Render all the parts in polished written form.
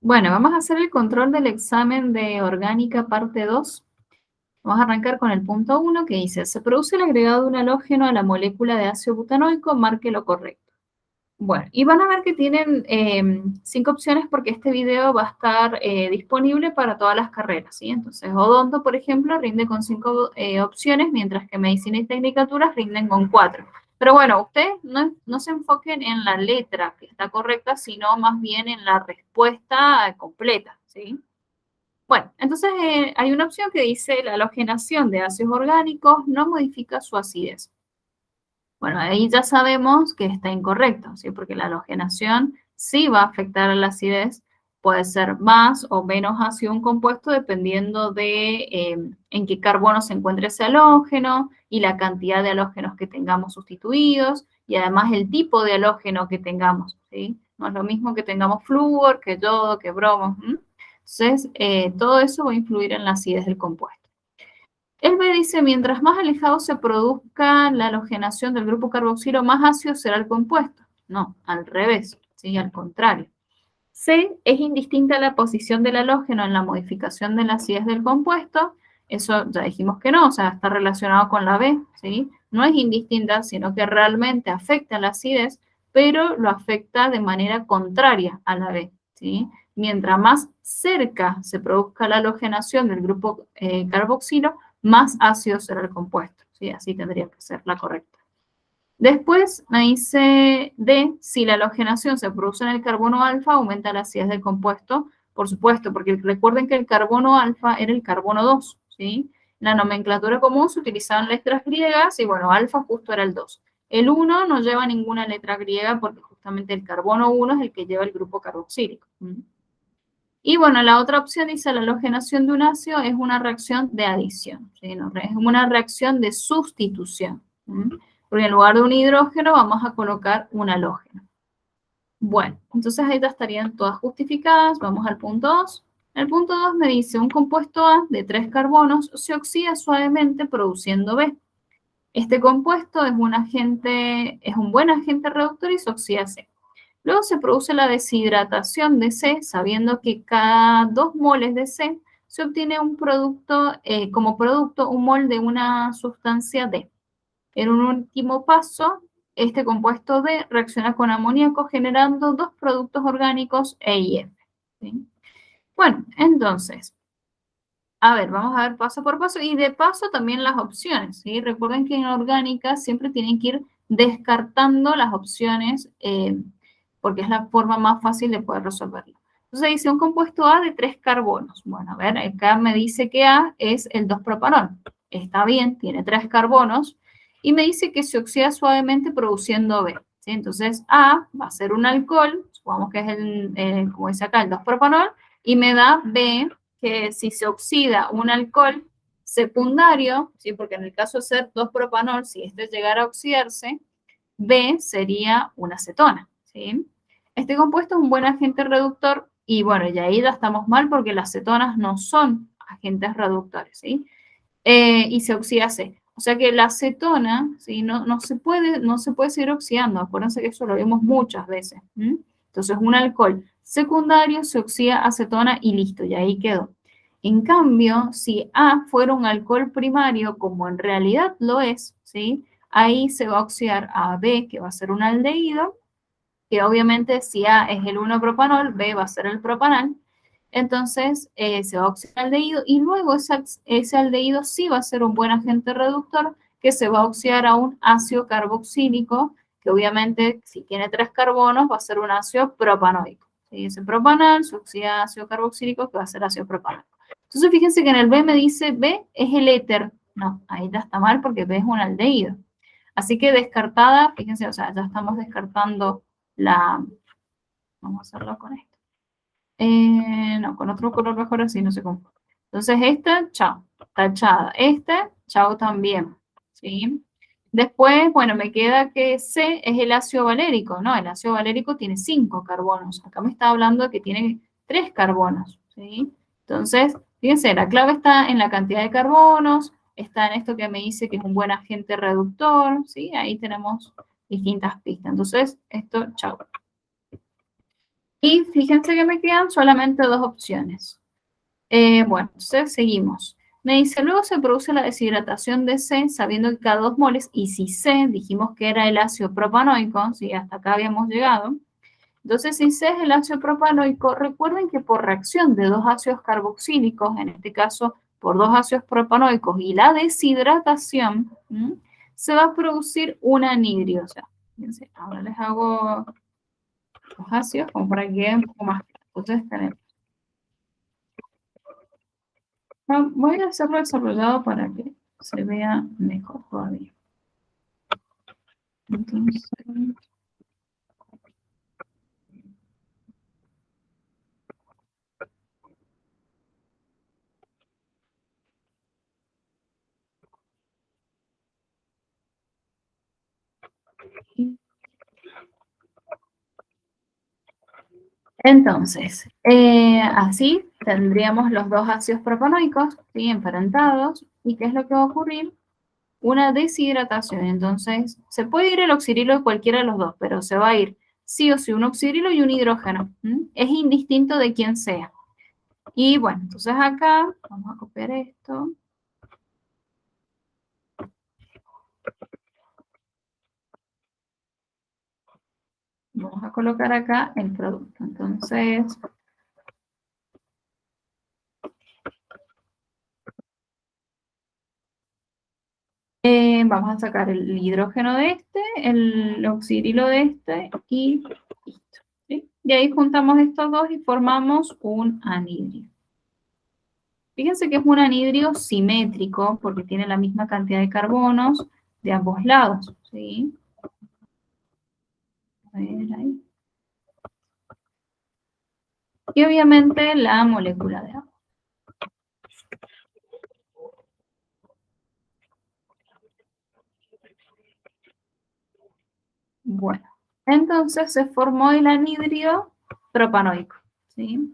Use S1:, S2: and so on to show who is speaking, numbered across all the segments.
S1: Bueno, vamos a hacer el control del examen de orgánica parte 2. Vamos a arrancar con el punto 1 que dice, se produce el agregado de un halógeno a la molécula de ácido butanoico, marque lo correcto. Bueno, y van a ver que tienen 5 opciones porque este video va a estar disponible para todas las carreras, ¿sí? Entonces, odonto, por ejemplo, rinde con 5 opciones, mientras que medicina y tecnicaturas rinden con 4. Pero bueno, ustedes no se enfoquen en la letra que está correcta, sino más bien en la respuesta completa, ¿sí? Bueno, entonces hay una opción que dice la halogenación de ácidos orgánicos no modifica su acidez. Bueno, ahí ya sabemos que está incorrecto, ¿sí? Porque la halogenación sí va a afectar a la acidez, puede ser más o menos ácido un compuesto dependiendo de en qué carbono se encuentre ese halógeno y la cantidad de halógenos que tengamos sustituidos y además el tipo de halógeno que tengamos, ¿sí? No es lo mismo que tengamos flúor, que yodo, que bromo. Entonces, todo eso va a influir en la acidez del compuesto. El B dice, mientras más alejado se produzca la halogenación del grupo carboxilo, más ácido será el compuesto. No, al revés, ¿sí? Al contrario. C, es indistinta la posición del halógeno en la modificación de la acidez del compuesto. Eso ya dijimos que no, o sea, está relacionado con la B, ¿sí? No es indistinta, sino que realmente afecta la acidez, pero lo afecta de manera contraria a la B, ¿sí? Mientras más cerca se produzca la halogenación del grupo carboxilo, más ácido será el compuesto, ¿sí? Así tendría que ser la correcta. Después me dice D, si la halogenación se produce en el carbono alfa, aumenta la acidez del compuesto, por supuesto, porque recuerden que el carbono alfa era el carbono 2, ¿sí? En la nomenclatura común se utilizaban letras griegas y bueno, alfa justo era el 2. El 1 no lleva ninguna letra griega porque justamente el carbono 1 es el que lleva el grupo carboxílico. Y bueno, la otra opción dice la halogenación de un ácido es una reacción de adición, ¿sí? No, es una reacción de sustitución. Porque en lugar de un hidrógeno vamos a colocar un halógeno. Bueno, entonces ahí ya estarían todas justificadas. Vamos al punto 2. El punto 2 me dice un compuesto A de 3 carbonos se oxida suavemente produciendo B. Este compuesto es un buen agente reductor y se oxida C. Luego se produce la deshidratación de C, sabiendo que cada 2 moles de C se obtiene un producto, como producto un mol de una sustancia D. En un último paso, este compuesto D reacciona con amoníaco generando 2 productos orgánicos E y F. ¿Sí? Bueno, entonces, a ver, vamos a ver paso por paso y de paso también las opciones. ¿Sí? Recuerden que en orgánica siempre tienen que ir descartando las opciones porque es la forma más fácil de poder resolverlo. Entonces dice un compuesto A de 3 carbonos. Bueno, a ver, acá me dice que A es el 2-propanol. Está bien, tiene 3 carbonos. Y me dice que se oxida suavemente produciendo B. ¿Sí? Entonces A va a ser un alcohol, supongamos que es como dice acá, el 2-propanol, y me da B, que si se oxida un alcohol secundario, ¿sí? Porque en el caso de ser 2-propanol, si este llegara a oxidarse, B sería una acetona, ¿sí? Este compuesto es un buen agente reductor y bueno, y ahí ya estamos mal porque las cetonas no son agentes reductores, ¿sí? Y se oxida C. O sea que la acetona, ¿sí? No se puede seguir oxidando. Acuérdense que eso lo vemos muchas veces. Entonces, un alcohol secundario se oxida acetona y listo, y ahí quedó. En cambio, si A fuera un alcohol primario, como en realidad lo es, ¿sí? Ahí se va a oxidar a B, que va a ser un aldehído, que obviamente si A es el 1-propanol, B va a ser el propanal, entonces se va a oxidar el aldehído y luego ese aldehído sí va a ser un buen agente reductor que se va a oxidar a un ácido carboxílico, que obviamente si tiene 3 carbonos va a ser un ácido propanoico. ¿Sí? Ese propanal se oxida a ácido carboxílico que va a ser ácido propanoico. Entonces fíjense que en el B me dice B es el éter. No, ahí ya está mal porque B es un aldehído. Así que descartada, fíjense, o sea, ya estamos descartando vamos a hacerlo con esto. No, con otro color mejor así no se confunde. Entonces esta, chao, tachada. Esta, chao también, ¿sí? Después, bueno, me queda que C es el ácido valérico, ¿no? El ácido valérico tiene 5 carbonos. Acá me está hablando de que tiene 3 carbonos, ¿sí? Entonces, fíjense, la clave está en la cantidad de carbonos, está en esto que me dice que es un buen agente reductor, ¿sí? Ahí tenemos distintas pistas. Entonces, esto, chao. Y fíjense que me quedan solamente dos opciones. Bueno, entonces seguimos. Me dice, luego se produce la deshidratación de C, sabiendo que cada 2 moles, y si C dijimos que era el ácido propanoico, ¿sí? Hasta acá habíamos llegado. Entonces, si C es el ácido propanoico, recuerden que por reacción de dos ácidos carboxílicos, en este caso por dos ácidos propanoicos y la deshidratación, se va a producir un anhidrio. O sea, fíjense, ahora les hago los ácidos como para que quede un poco más claro. Entonces tenemos. Voy a hacerlo desarrollado para que se vea mejor todavía. Entonces, así tendríamos los dos ácidos propanoicos, ¿sí? Emparentados. ¿Y qué es lo que va a ocurrir? Una deshidratación. Entonces, se puede ir el oxidrilo de cualquiera de los dos, pero se va a ir sí o sí un oxidrilo y un hidrógeno. Es indistinto de quién sea. Y bueno, entonces acá vamos a copiar esto. Vamos a colocar acá el producto. Entonces, vamos a sacar el hidrógeno de este, el oxidrilo de este y listo. ¿Sí? Y ahí juntamos estos dos y formamos un anhidrio. Fíjense que es un anhidrio simétrico porque tiene la misma cantidad de carbonos de ambos lados. ¿Sí? A ver, ahí. Y obviamente la molécula de agua. Bueno, entonces se formó el anhidrio propanoico. ¿Sí?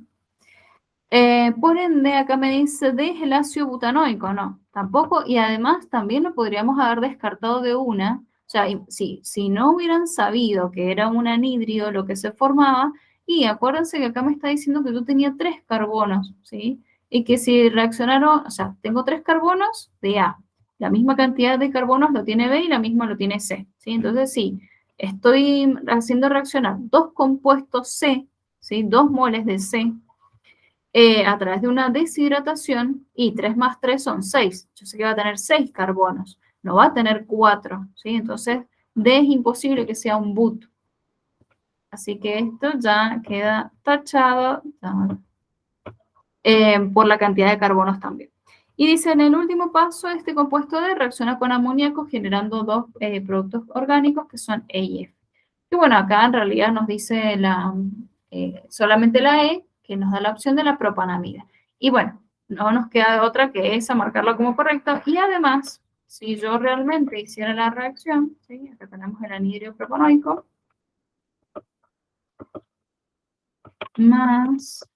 S1: Por ende, acá me dice el ácido butanoico, no, tampoco, y además también lo podríamos haber descartado de una, o sea, si no hubieran sabido que era un anhidrio lo que se formaba, y acuérdense que acá me está diciendo que yo tenía 3 carbonos, ¿sí? Y que si reaccionaron, o sea, tengo 3 carbonos de A, la misma cantidad de carbonos lo tiene B y la misma lo tiene C, ¿sí? Entonces, sí, estoy haciendo reaccionar dos compuestos C, ¿sí? 2 moles de C, a través de una deshidratación, y 3 más 3 son 6. Yo sé que va a tener 6 carbonos, no va a tener 4, ¿sí? Entonces, D es imposible que sea un but. Así que esto ya queda tachado por la cantidad de carbonos también. Y dice, en el último paso, este compuesto D reacciona con amoníaco generando dos productos orgánicos que son E y F. Y bueno, acá en realidad nos dice solamente la E, que nos da la opción de la propanamida. Y bueno, no nos queda otra que esa, marcarla como correcta. Y además, si yo realmente hiciera la reacción, ¿sí? Acá tenemos el anhidrio propanoico, más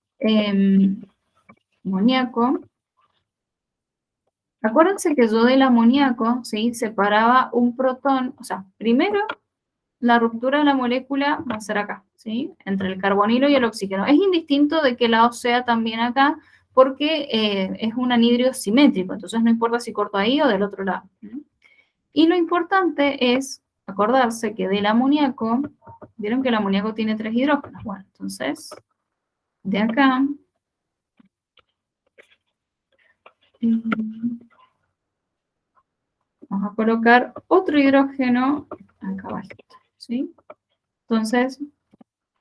S1: amoníaco. Acuérdense que yo del amoníaco, ¿sí? Separaba un protón, o sea, primero la ruptura de la molécula va a ser acá, ¿sí? Entre el carbonilo y el oxígeno. Es indistinto de qué lado sea también acá, porque es un anhidrio simétrico, entonces no importa si corto ahí o del otro lado. Y lo importante es acordarse que del amoníaco, vieron que el amoníaco tiene 3 hidrógenos. Bueno, entonces, de acá, vamos a colocar otro hidrógeno acá abajo, ¿sí? Entonces,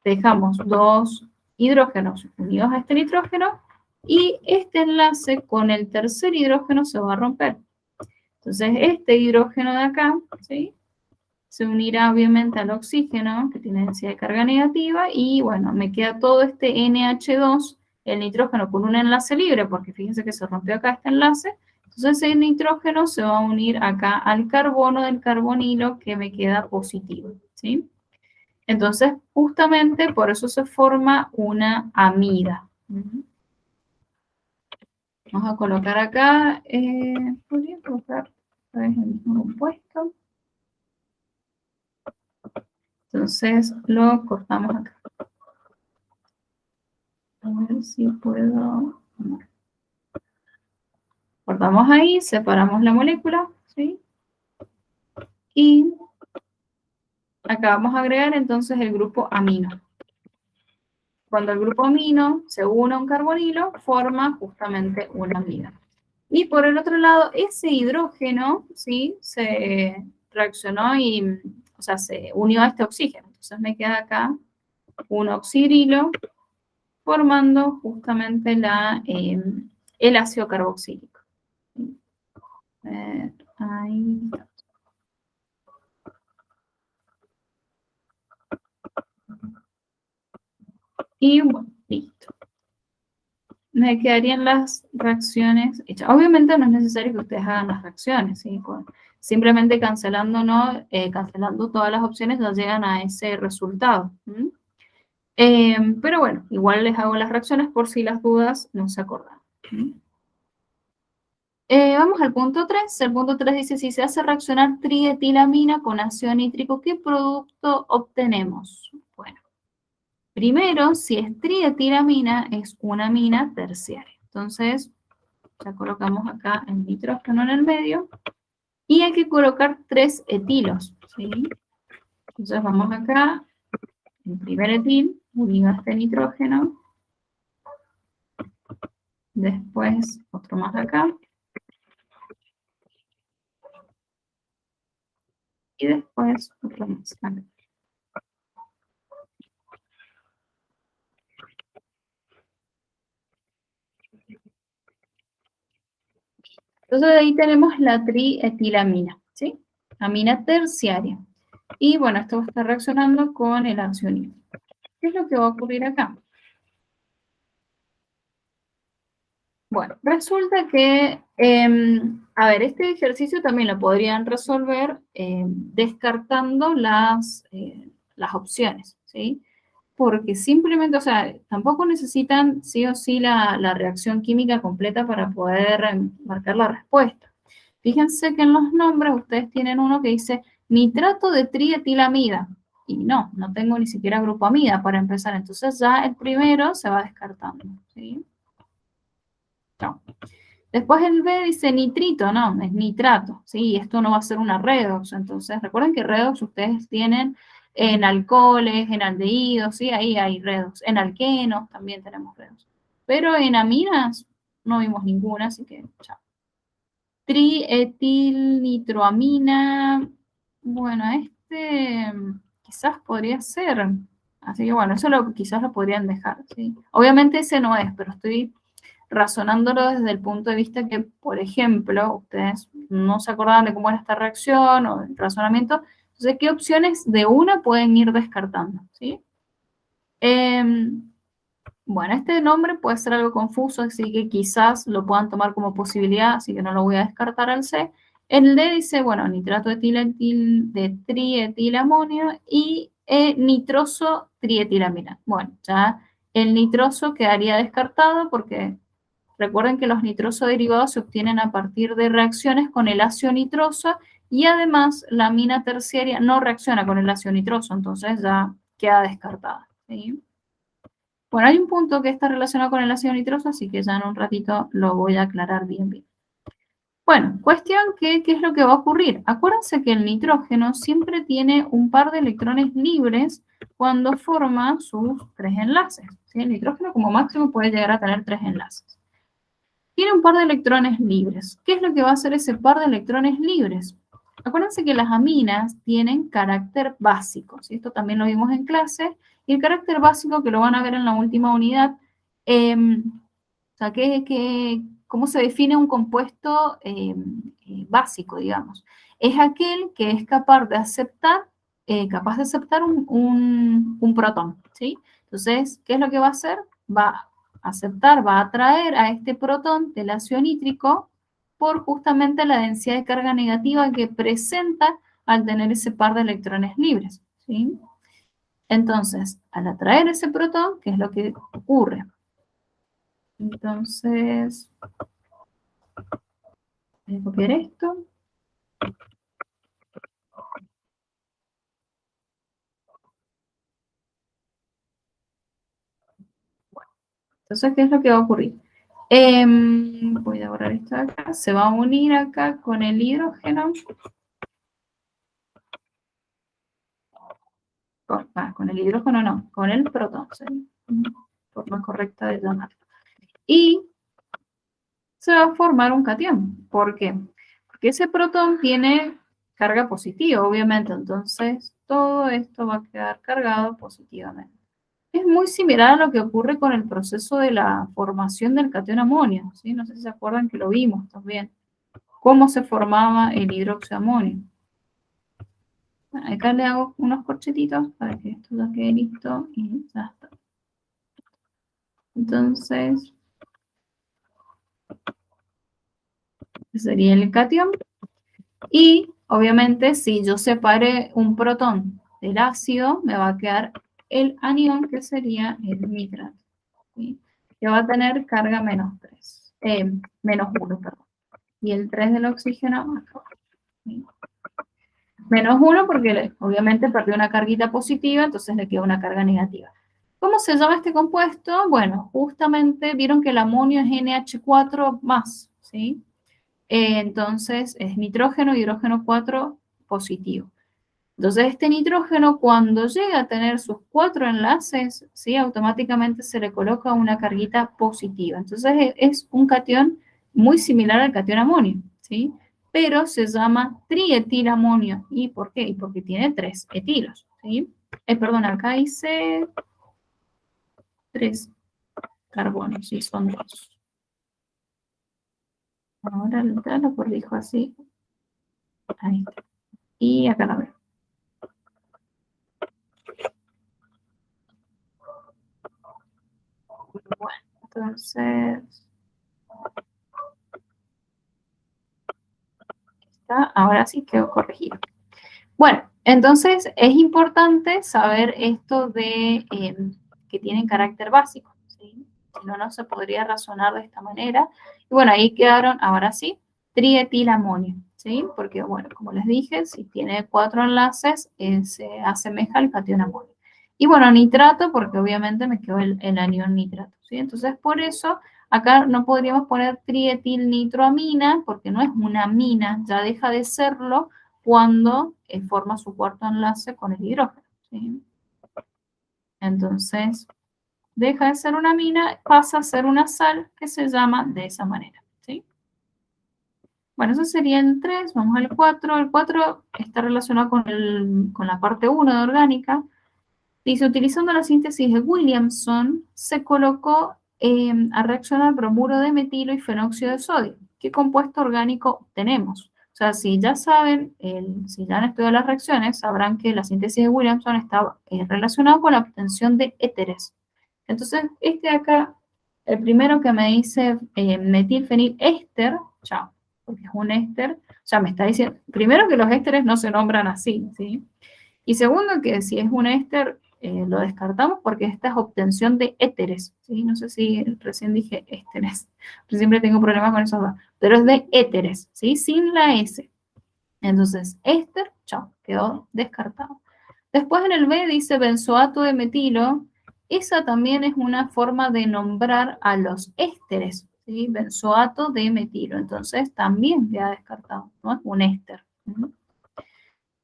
S1: dejamos 2 hidrógenos unidos a este nitrógeno y este enlace con el tercer hidrógeno se va a romper. Entonces, este hidrógeno de acá, ¿sí? Se unirá obviamente al oxígeno, que tiene densidad de carga negativa, y bueno, me queda todo este NH2, el nitrógeno con un enlace libre, porque fíjense que se rompió acá este enlace. Entonces, el nitrógeno se va a unir acá al carbono del carbonilo, que me queda positivo, ¿sí? Entonces, justamente por eso se forma una amida. Vamos a colocar acá, podría colocar el mismo compuesto. Entonces, lo cortamos acá. A ver si puedo... Cortamos ahí, separamos la molécula, ¿sí? Y acá vamos a agregar entonces el grupo amino. Cuando el grupo amino se une a un carbonilo, forma justamente una amida. Y por el otro lado, ese hidrógeno, ¿sí? Se reaccionó y, o sea, se unió a este oxígeno. Entonces me queda acá un oxidrilo formando justamente el ácido carboxílico. Ahí. Y bueno, listo. Me quedarían las reacciones hechas. Obviamente no es necesario que ustedes hagan las reacciones, ¿sí? Simplemente cancelando, ¿no? Cancelando todas las opciones ya llegan a ese resultado. Pero bueno, igual les hago las reacciones por si las dudas no se acordan. Vamos al punto 3. El punto 3 dice, si se hace reaccionar trietilamina con ácido nítrico, ¿qué producto obtenemos? Bueno, primero, si es trietilamina, es una amina terciaria. Entonces, ya colocamos acá el nitrógeno en el medio. Y hay que colocar 3 etilos, ¿sí? Entonces vamos acá, el primer etil, unido a este nitrógeno. Después otro más acá. Y después otro más acá. Entonces ahí tenemos la trietilamina, ¿sí? Amina terciaria. Y bueno, esto va a estar reaccionando con el ácido nítrico. ¿Qué es lo que va a ocurrir acá? Bueno, resulta que, a ver, este ejercicio también lo podrían resolver descartando las opciones, ¿sí? Porque simplemente, o sea, tampoco necesitan sí o sí la reacción química completa para poder marcar la respuesta. Fíjense que en los nombres ustedes tienen uno que dice nitrato de trietilamida. Y no tengo ni siquiera grupo amida para empezar. Entonces ya el primero se va descartando, ¿sí? No. Después el B dice nitrito, no, es nitrato, ¿sí? Esto no va a ser una redox. Entonces, recuerden que redox ustedes tienen en alcoholes, en aldehídos, ¿sí? Ahí hay redox. En alquenos también tenemos redox. Pero en aminas no vimos ninguna, así que chao. Trietilnitroamina, bueno, este quizás podría ser. Así que bueno, eso quizás lo podrían dejar, ¿sí? Obviamente ese no es, pero estoy razonándolo desde el punto de vista que, por ejemplo, ustedes no se acordaban de cómo era esta reacción o el razonamiento, entonces, ¿qué opciones de una pueden ir descartando? ¿Sí? Bueno, este nombre puede ser algo confuso, así que quizás lo puedan tomar como posibilidad, así que no lo voy a descartar al C. El D dice, bueno, nitrato de trietilamonio y nitroso trietilamina. Bueno, ya el nitroso quedaría descartado porque recuerden que los nitrosos derivados se obtienen a partir de reacciones con el ácido nitroso y además la amina terciaria no reacciona con el ácido nitroso, entonces ya queda descartada. ¿Sí? Bueno, hay un punto que está relacionado con el ácido nitroso, así que ya en un ratito lo voy a aclarar bien. Bueno, cuestión que, ¿qué es lo que va a ocurrir? Acuérdense que el nitrógeno siempre tiene un par de electrones libres cuando forma sus 3 enlaces. ¿Sí? El nitrógeno como máximo puede llegar a tener 3 enlaces. Tiene un par de electrones libres. ¿Qué es lo que va a hacer ese par de electrones libres? Acuérdense que las aminas tienen carácter básico, ¿sí? Esto también lo vimos en clase, y el carácter básico que lo van a ver en la última unidad, o sea, ¿cómo se define un compuesto básico, digamos? Es aquel que es capaz de aceptar un protón, ¿sí? Entonces, ¿qué es lo que va a hacer? Va a aceptar, va a atraer a este protón del ácido nítrico por justamente la densidad de carga negativa que presenta al tener ese par de electrones libres, ¿sí? Entonces, al atraer ese protón, ¿qué es lo que ocurre? Entonces, voy a copiar esto. Entonces, ¿qué es lo que va a ocurrir? Voy a borrar esto de acá. Se va a unir acá con el hidrógeno. Con el hidrógeno no, con el protón, ¿sí? Forma correcta de llamarlo. Y se va a formar un cation. ¿Por qué? Porque ese protón tiene carga positiva, obviamente. Entonces, todo esto va a quedar cargado positivamente. Es muy similar a lo que ocurre con el proceso de la formación del catión amonio, ¿sí? No sé si se acuerdan que lo vimos también. Cómo se formaba el hidróxido de amonio. Bueno, acá le hago unos corchetitos para que esto ya quede listo y ya está. Entonces, ese sería el catión. Y, obviamente, si yo separe un protón del ácido, me va a quedar el anión, que sería el nitrato, ¿sí? Que va a tener carga -3, -1, perdón. Y el 3 del oxígeno acá, ¿sí? -1 porque obviamente perdió una carguita positiva, entonces le queda una carga negativa. ¿Cómo se llama este compuesto? Bueno, justamente vieron que el amonio es NH4+, ¿sí? Entonces es nitrógeno, hidrógeno 4 positivo. Entonces este nitrógeno cuando llega a tener sus 4 enlaces, ¿sí? Automáticamente se le coloca una carguita positiva. Entonces es un catión muy similar al catión amonio, ¿sí? Pero se llama trietilamonio. ¿Y por qué? Porque tiene 3 etilos, ¿sí? Perdón, acá hice 3 carbonos, sí, son 2. Ahora lo corrijo así. Ahí está. Y acá la veo. Bueno, entonces, ahora sí quedó corregido. Bueno, entonces es importante saber esto de que tienen carácter básico, ¿sí? Si no, no se podría razonar de esta manera. Y bueno, ahí quedaron, ahora sí, trietilamonio, ¿sí? Porque, bueno, como les dije, si tiene 4 enlaces, se asemeja al catión amonio. Y bueno, nitrato, porque obviamente me quedó el anión nitrato, ¿sí? Entonces, por eso, acá no podríamos poner trietilnitroamina, porque no es una amina, ya deja de serlo cuando forma su cuarto enlace con el hidrógeno, ¿sí? Entonces, deja de ser una amina, pasa a ser una sal que se llama de esa manera, ¿sí? Bueno, eso sería el 3, vamos al 4. El 4 está relacionado con la parte 1 de orgánica. Dice, utilizando la síntesis de Williamson, se colocó a reaccionar bromuro de metilo y fenóxido de sodio. ¿Qué compuesto orgánico tenemos? O sea, si ya saben, si ya han estudiado las reacciones, sabrán que la síntesis de Williamson está relacionada con la obtención de éteres. Entonces, este de acá, el primero que me dice metilfeniléster, chao, porque es un éster, o sea, me está diciendo, primero que los ésteres no se nombran así, ¿sí? Y segundo, que si es un éster, lo descartamos porque esta es obtención de éteres, ¿sí? No sé si recién dije ésteres, siempre tengo problemas con esos dos, pero es de éteres, ¿sí? Sin la S. Entonces, éster, chao, quedó descartado. Después en el B dice benzoato de metilo, esa también es una forma de nombrar a los ésteres, ¿sí? Benzoato de metilo, entonces también queda descartado, ¿no? Es un éster.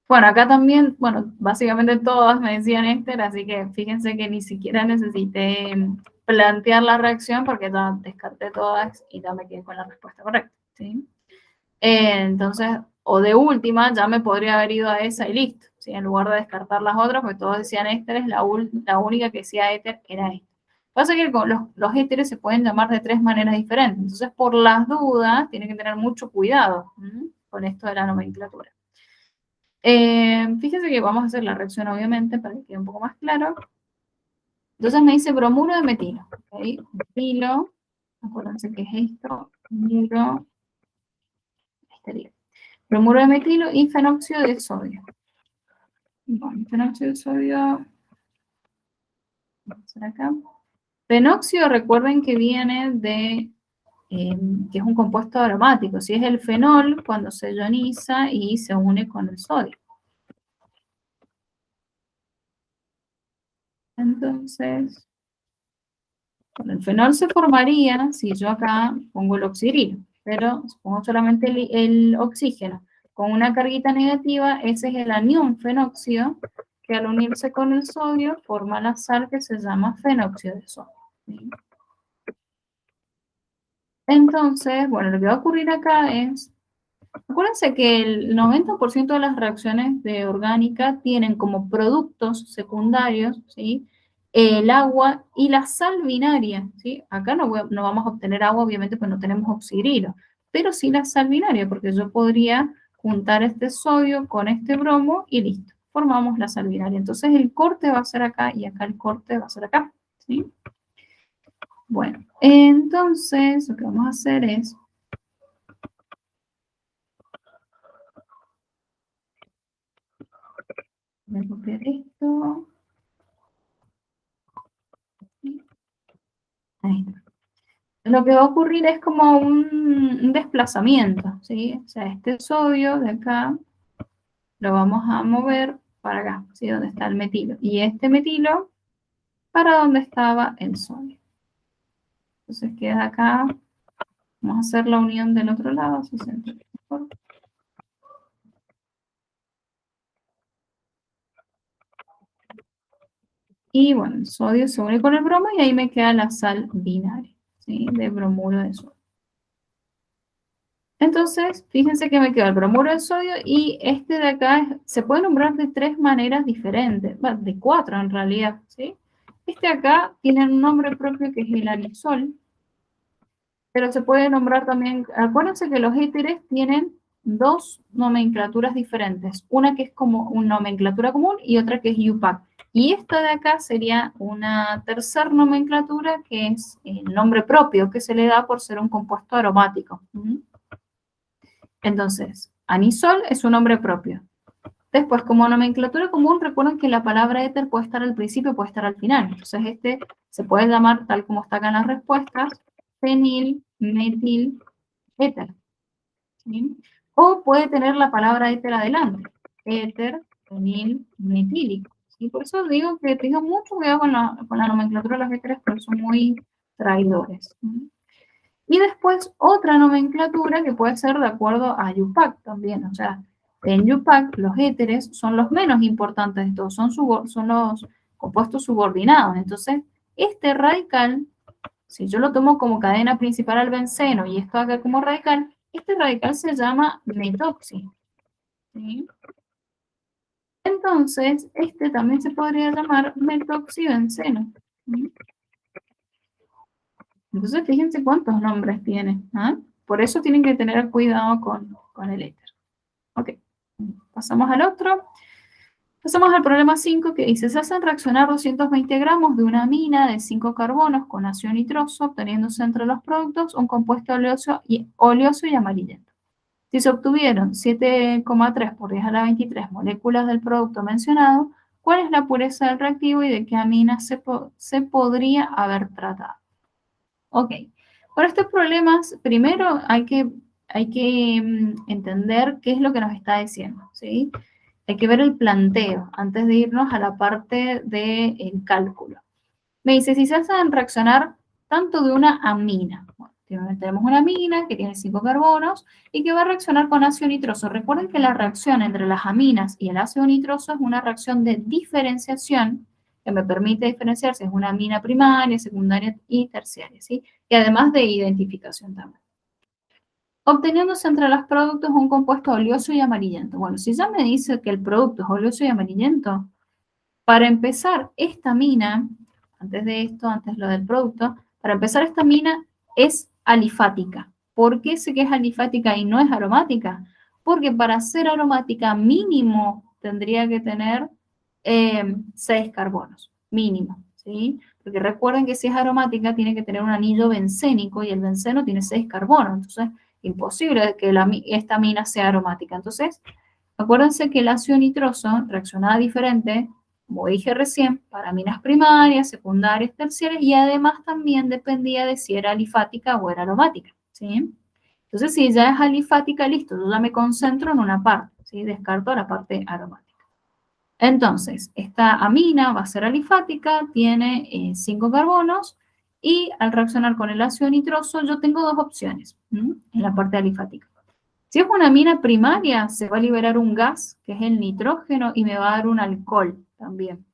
S1: Bueno, acá también, bueno, básicamente todas me decían éster, así que fíjense que ni siquiera necesité plantear la reacción porque ya descarté todas y ya me quedé con la respuesta correcta, ¿sí? Entonces, o de última, ya me podría haber ido a esa y listo, ¿sí? En lugar de descartar las otras, porque todos decían ésteres, la única que decía éter era esta. Pasa que los éteres se pueden llamar de 3 maneras diferentes, entonces por las dudas tienen que tener mucho cuidado con esto de la nomenclatura. Fíjense que vamos a hacer la reacción, obviamente, para que quede un poco más claro. Entonces me dice bromuro de metilo. ¿Okay? Metilo, acuérdense que es esto, bromuro, estaría. Bromuro de metilo y fenóxido de sodio. Bueno, fenóxido de sodio, vamos a hacer acá. Fenóxido, recuerden que viene de, que es un compuesto aromático. Si es el fenol, cuando se ioniza y se une con el sodio. Entonces, Bueno, el fenol se formaría si yo acá pongo el oxidrilo, pero si pongo solamente el oxígeno con una carguita negativa, ese es el anión fenóxido, que al unirse con el sodio forma la sal que se llama fenóxido de sodio. ¿Sí? Entonces, bueno, lo que va a ocurrir acá es, acuérdense que el 90% de las reacciones de orgánica tienen como productos secundarios, ¿sí? El agua y la sal binaria, ¿sí? Acá no vamos a obtener agua, obviamente, pues no tenemos oxidrilo, pero sí la sal binaria, porque yo podría juntar este sodio con este bromo y listo, formamos la sal binaria. Entonces el corte va a ser acá y acá el corte va a ser acá, ¿sí? Bueno, entonces lo que vamos a hacer es, voy a copiar esto. Ahí está. Lo que va a ocurrir es como un desplazamiento, ¿sí? O sea, este sodio de acá lo vamos a mover para acá, ¿sí? Donde está el metilo. Y este metilo para donde estaba el sodio. Entonces queda acá. Vamos a hacer la unión del otro lado. Y bueno, el sodio se une con el bromo y ahí me queda la sal binaria, ¿sí? De bromuro de sodio. Entonces, fíjense que me queda el bromuro de sodio y este de acá se puede nombrar de tres maneras diferentes, de cuatro en realidad, ¿sí? Este de acá tiene un nombre propio que es el anisol, pero se puede nombrar también, acuérdense que los éteres tienen dos nomenclaturas diferentes, una que es como una nomenclatura común y otra que es UPAC. Y esta de acá sería una tercera nomenclatura que es el nombre propio que se le da por ser un compuesto aromático. Entonces, anisol es un nombre propio. Después, como nomenclatura común, recuerden que la palabra éter puede estar al principio, puede estar al final. Entonces, este se puede llamar, tal como está acá en las respuestas, fenil, metil, éter. ¿Sí? O puede tener la palabra éter adelante. Éter, fenil, metílico. ¿Sí? Por eso digo que tengan mucho cuidado con la nomenclatura de los éteres, porque son muy traidores. ¿Sí? Y después otra nomenclatura que puede ser de acuerdo a UPAC también. O sea, en UPAC los éteres son los menos importantes de todos, son los compuestos subordinados. Entonces, este radical, si yo lo tomo como cadena principal al benceno y esto acá como radical, este radical se llama metoxi. ¿Sí? Entonces, este también se podría llamar metoxibenceno. ¿Sí? Entonces, fíjense cuántos nombres tiene. ¿Ah? Por eso tienen que tener cuidado con el éter. Ok, pasamos al otro. Pasamos al problema 5 que dice, se hacen reaccionar 220 gramos de una amina de 5 carbonos con ácido nitroso, obteniéndose entre los productos un compuesto oleoso y amarillento. Si se obtuvieron 7,3 por 10 a la 23 moléculas del producto mencionado, ¿cuál es la pureza del reactivo y de qué amina se podría haber tratado? Ok, para estos problemas, primero hay que entender qué es lo que nos está diciendo, ¿sí? Hay que ver el planteo antes de irnos a la parte del cálculo. Me dice, si se hacen reaccionar tanto de una amina. Bueno, tenemos una amina que tiene 5 carbonos y que va a reaccionar con ácido nitroso. Recuerden que la reacción entre las aminas y el ácido nitroso es una reacción de diferenciación que me permite diferenciar si es una amina primaria, secundaria y terciaria, ¿sí? Y además de identificación también. Obteniéndose entre los productos un compuesto oleoso y amarillento. Bueno, si ya me dice que el producto es oleoso y amarillento, para empezar, esta amina, antes de esto, antes lo del producto, para empezar, esta amina es alifática. ¿Por qué sé que es alifática y no es aromática? Porque para ser aromática mínimo tendría que tener 6 carbonos, mínimo, ¿sí? Porque recuerden que si es aromática tiene que tener un anillo bencénico y el benceno tiene 6 carbonos, entonces imposible que esta amina sea aromática. Entonces, acuérdense que el ácido nitroso reaccionaba diferente, como dije recién, para aminas primarias, secundarias, terciarias, y además también dependía de si era alifática o era aromática, ¿sí? Entonces, si ya es alifática, listo, yo ya me concentro en una parte, ¿sí? Descarto la parte aromática. Entonces, esta amina va a ser alifática, tiene 5 carbonos, Y al reaccionar con el ácido nitroso, yo tengo dos opciones en la parte alifática. Si es una amina primaria, se va a liberar un gas, que es el nitrógeno, y me va a dar un alcohol también.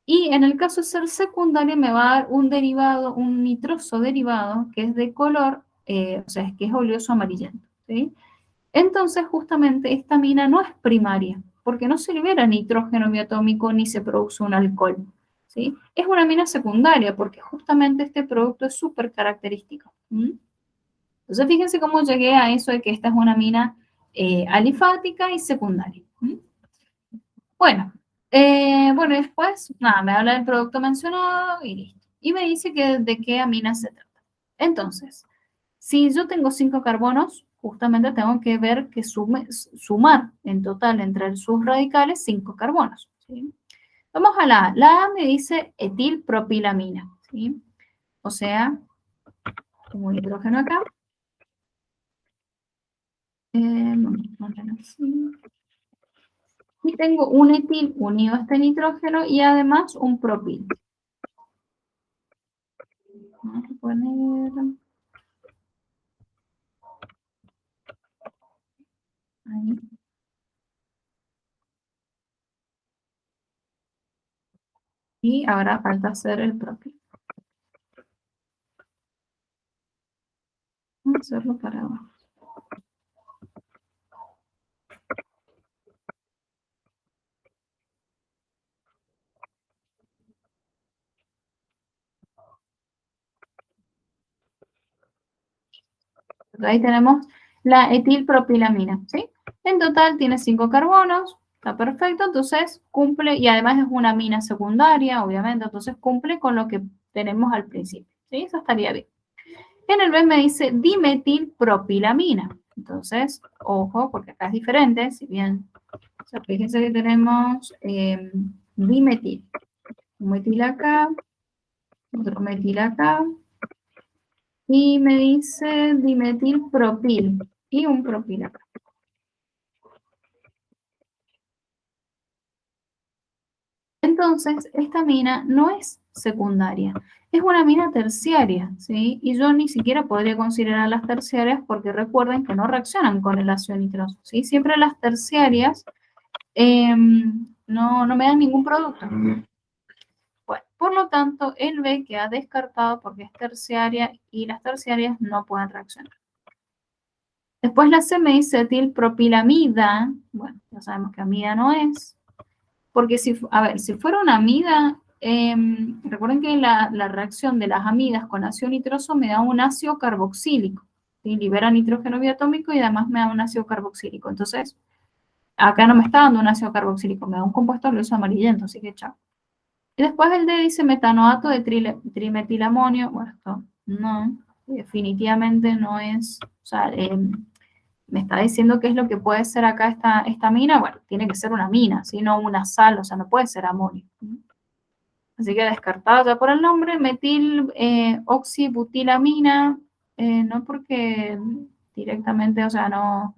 S1: Y en el caso de ser secundaria, me va a dar un derivado, un nitroso derivado, que es de color, o sea, que es oleoso amarillento. ¿Sí? Entonces, justamente, esta amina no es primaria, porque no se libera nitrógeno biatómico ni se produce un alcohol. ¿Sí? Es una amina secundaria, porque justamente este producto es súper característico. Entonces, fíjense cómo llegué a eso de que esta es una amina alifática y secundaria. Bueno, bueno, después, nada, me habla del producto mencionado y listo. Y me dice que de qué amina se trata. Entonces, si yo tengo 5 carbonos, justamente tengo que ver que sumar en total entre sus radicales 5 carbonos. ¿Sí? Vamos a la A. La A me dice etilpropilamina. ¿Sí? O sea, tengo un hidrógeno acá. Vamos a poner así. Y tengo un etil unido a este nitrógeno y además un propil. Vamos a poner ahí. Y ahora falta hacer el propil. Vamos a hacerlo para abajo. Ahí tenemos la etilpropilamina, ¿sí? En total tiene 5 carbonos, está perfecto, entonces cumple, y además es una amina secundaria, obviamente, entonces cumple con lo que tenemos al principio, ¿sí? Eso estaría bien. En el B me dice dimetilpropilamina, entonces, ojo, porque acá es diferente, si bien, o sea, fíjense que tenemos dimetil, un metil acá, otro metil acá, y me dice dimetilpropil, y un propil acá. Entonces, esta mina no es secundaria, es una mina terciaria, ¿sí? Y yo ni siquiera podría considerar las terciarias porque recuerden que no reaccionan con el ácido nitroso, ¿sí? Siempre las terciarias no me dan ningún producto. Bueno, por lo tanto, el B queda descartado porque es terciaria y las terciarias no pueden reaccionar. Después la C me dice etilpropilamida, bueno, ya sabemos que amida no es, porque si fuera una amida, recuerden que la reacción de las amidas con ácido nitroso me da un ácido carboxílico, ¿sí? Libera nitrógeno biatómico y además me da un ácido carboxílico. Entonces, acá no me está dando un ácido carboxílico, me da un compuesto oleoso amarillento, así que chao. Y después el D dice metanoato de trimetilamonio. Bueno, esto no, definitivamente no es, o sea, me está diciendo qué es lo que puede ser acá esta mina. Bueno, tiene que ser una mina, ¿sí? No una sal, o sea, no puede ser amonio. Así que descartado ya por el nombre, metil oxibutilamina, no porque directamente, o sea, no,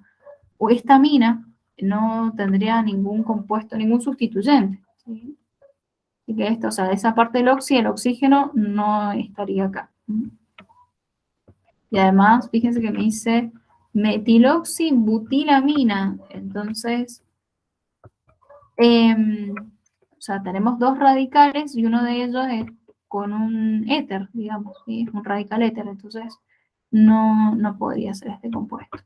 S1: o esta mina no tendría ningún compuesto, ningún sustituyente. ¿Sí? Así que esto, o sea, esa parte del el oxígeno no estaría acá. Y además, fíjense que me dice metiloxibutilamina. Entonces, o sea, tenemos dos radicales y uno de ellos es con un éter, digamos, ¿sí? Es un radical éter, entonces no podría ser este compuesto.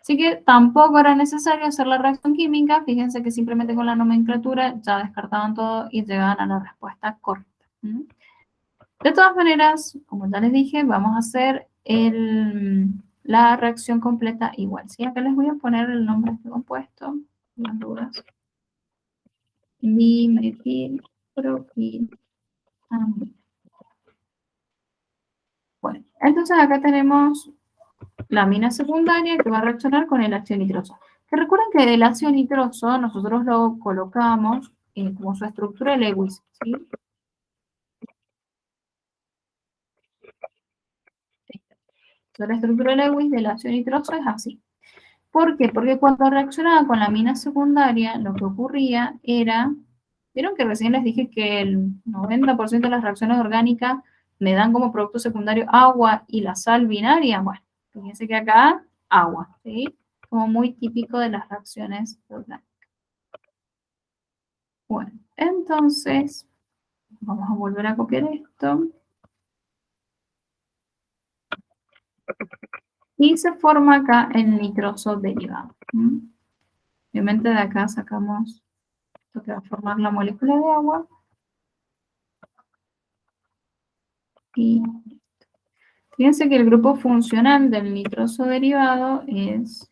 S1: Así que tampoco era necesario hacer la reacción química, fíjense que simplemente con la nomenclatura ya descartaban todo y llegaban a la respuesta correcta. De todas maneras, como ya les dije, vamos a hacer la reacción completa igual. ¿Sí? Acá les voy a poner el nombre de este compuesto, las dudas. Dimetilpropilamina. Bueno, entonces acá tenemos la amina secundaria que va a reaccionar con el ácido nitroso. Que recuerden que el ácido nitroso nosotros lo colocamos como su estructura de Lewis, ¿sí? La estructura de Lewis del ácido nitroso es así. ¿Por qué? Porque cuando reaccionaba con la amina secundaria, lo que ocurría era, vieron que recién les dije que el 90% de las reacciones orgánicas me dan como producto secundario agua y la sal binaria, bueno, fíjense que acá agua, ¿sí? Como muy típico de las reacciones orgánicas. Bueno, entonces, vamos a volver a copiar esto. Y se forma acá el nitroso derivado. Obviamente de acá sacamos lo que va a formar la molécula de agua. Y fíjense que el grupo funcional del nitroso derivado es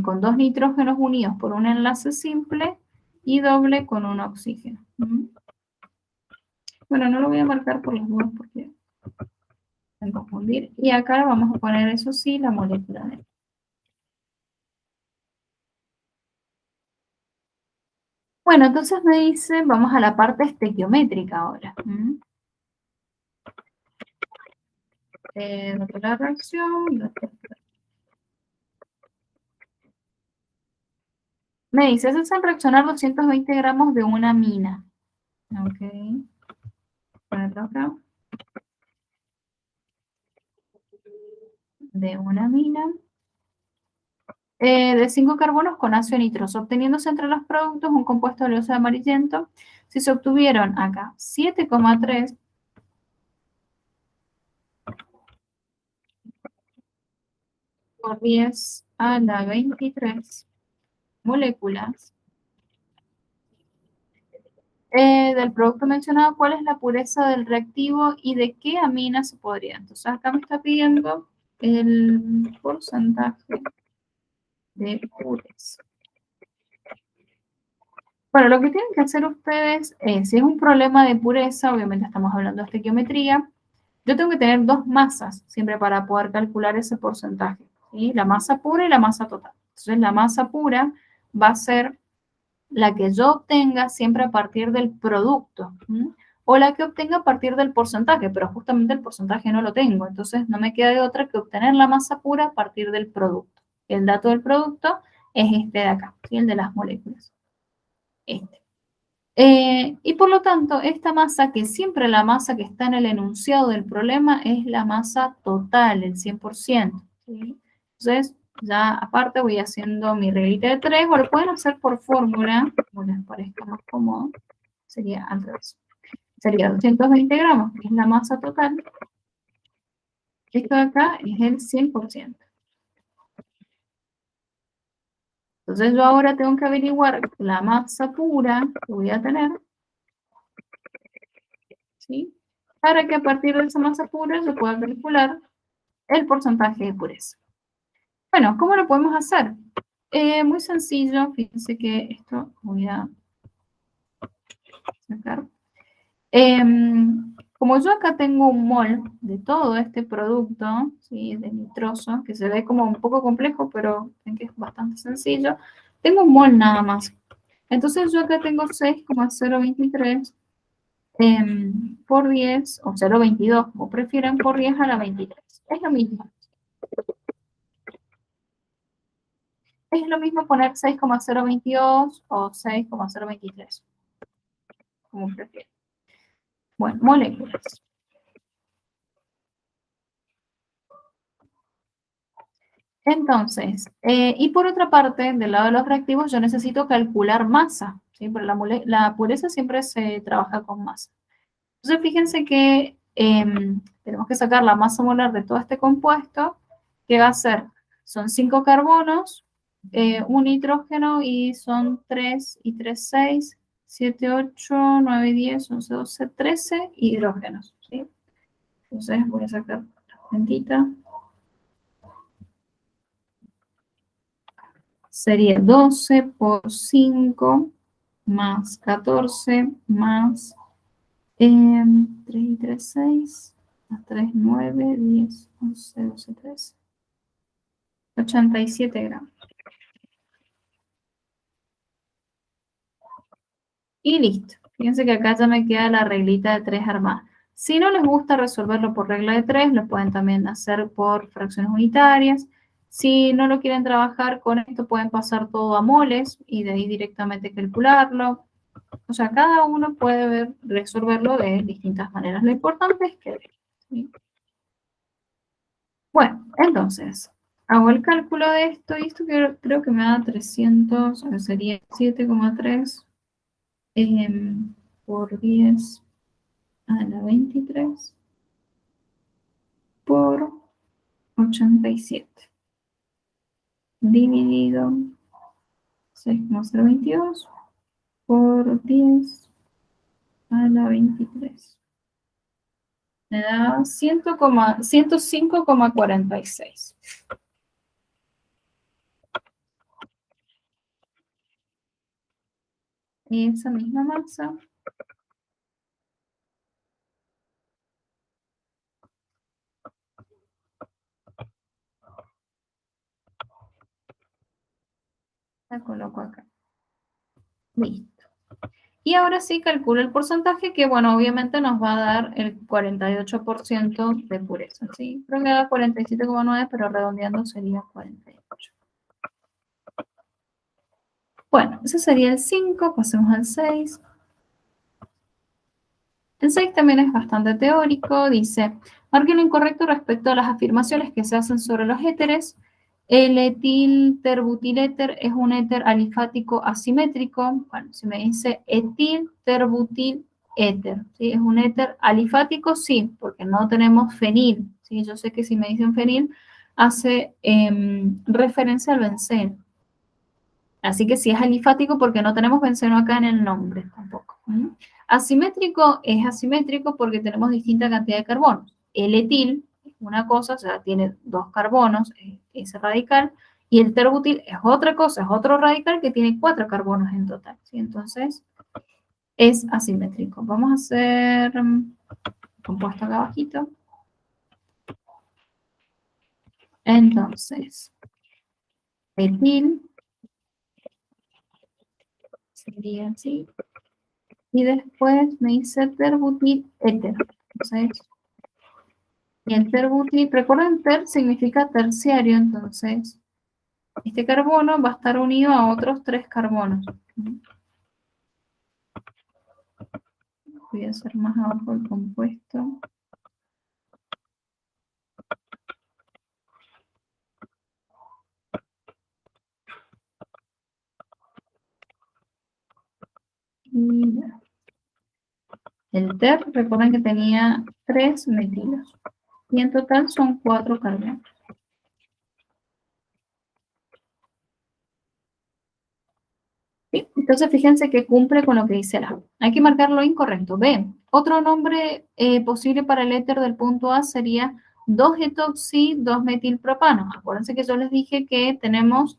S1: con 2 nitrógenos unidos por un enlace simple y doble con un oxígeno. Bueno, no lo voy a marcar por las dudas porque me confundir. Y acá vamos a poner, eso sí, la molécula de. Bueno, entonces me dice, vamos a la parte estequiométrica ahora. La reacción. Me dice, se hacen reaccionar 220 gramos de una mina. Ok. Ponerlo acá. De una mina. De 5 carbonos con ácido nitroso, obteniéndose entre los productos un compuesto oleoso amarillento. Si se obtuvieron acá 7,3 por 10 a la 23 moléculas del producto mencionado, ¿cuál es la pureza del reactivo y de qué amina se podría? Entonces acá me está pidiendo el porcentaje de pureza. Bueno, lo que tienen que hacer ustedes es, si es un problema de pureza, obviamente estamos hablando de estequiometría, yo tengo que tener 2 masas siempre para poder calcular ese porcentaje, ¿sí? La masa pura y la masa total. Entonces la masa pura va a ser la que yo obtenga siempre a partir del producto, ¿sí? O la que obtenga a partir del porcentaje, pero justamente el porcentaje no lo tengo, entonces no me queda de otra que obtener la masa pura a partir del producto. El dato del producto es este de acá, ¿sí? El de las moléculas. Este. Y por lo tanto, esta masa, que siempre la masa que está en el enunciado del problema es la masa total, el 100%. ¿Sí? Entonces, ya aparte voy haciendo mi reglita de 3, o lo pueden hacer por fórmula, como les parezca más cómodo, sería al revés. Sería 220 gramos, que es la masa total. Esto de acá es el 100%. Entonces yo ahora tengo que averiguar la masa pura que voy a tener, ¿sí? Para que a partir de esa masa pura se pueda calcular el porcentaje de pureza. Bueno, ¿cómo lo podemos hacer? Muy sencillo, fíjense que esto voy a sacar. Como yo acá tengo un mol de todo este producto, ¿sí? De nitroso, que se ve como un poco complejo, pero ven que es bastante sencillo, tengo un mol nada más. Entonces yo acá tengo 6,023 por 10, o 0,22, como prefieran, por 10 a la 23. Es lo mismo. Es lo mismo poner 6,022 o 6,023, como prefieran. Bueno, moléculas. Entonces, y por otra parte, del lado de los reactivos, yo necesito calcular masa, ¿sí? Pero la pureza siempre se trabaja con masa. Entonces, fíjense que tenemos que sacar la masa molar de todo este compuesto, que va a ser, son 5 carbonos, un nitrógeno, y son 3 y 3, 6, 7, 8, 9, 10, 11, 12, 13 hidrógenos, ¿sí? Entonces voy a sacar la cuentita. Sería 12 por 5 más 14 más 3 y 3, 6, más 3, 9, 10, 11, 12, 13. 87 gramos. Y listo. Fíjense que acá ya me queda la reglita de 3 armada. Si no les gusta resolverlo por regla de 3, lo pueden también hacer por fracciones unitarias. Si no lo quieren trabajar con esto, pueden pasar todo a moles y de ahí directamente calcularlo. O sea, cada uno puede resolverlo de distintas maneras. Lo importante es que... ¿sí? Bueno, entonces, hago el cálculo de esto y esto creo que me da 300, o sea, sería 7,3 por 10 a la 23 por 87 dividido 6,022 por 10 a la 23. Me da 105,46. Y esa misma masa la coloco acá. Listo. Y ahora sí calculo el porcentaje que, bueno, obviamente nos va a dar el 48% de pureza, ¿sí? Creo que da 47,9, pero redondeando sería 48. Bueno, ese sería el 5, pasemos al 6. El 6 también es bastante teórico, dice, marque lo incorrecto respecto a las afirmaciones que se hacen sobre los éteres. El etilterbutiléter es un éter alifático asimétrico. Bueno, si me dice etilterbutil-éter, ¿sí? ¿Es un éter alifático? Sí, porque no tenemos fenil, ¿sí? Yo sé que si me dicen fenil, hace referencia al benceno. Así que sí es alifático porque no tenemos benceno acá en el nombre tampoco. ¿Mm? Asimétrico es asimétrico porque tenemos distinta cantidad de carbonos. El etil es una cosa, o sea, tiene dos carbonos, ese radical, y el terbutil es otra cosa, es otro radical que tiene 4 carbonos en total. ¿Sí? Entonces, es asimétrico. Vamos a hacer compuesto acá abajito. Entonces, etil sería así. Y después me dice terbutil éter. Entonces, y el terbutil, recuerden, ter significa terciario, entonces este carbono va a estar unido a otros 3 carbonos. Voy a hacer más abajo el compuesto. Y el ter, recuerden que tenía 3 metilos. Y en total son 4 carbonos. ¿Sí? Entonces fíjense que cumple con lo que dice la. Hay que marcar lo incorrecto. B. Otro nombre posible para el éter del punto A sería 2-etoxi-2-metilpropano. Acuérdense que yo les dije que tenemos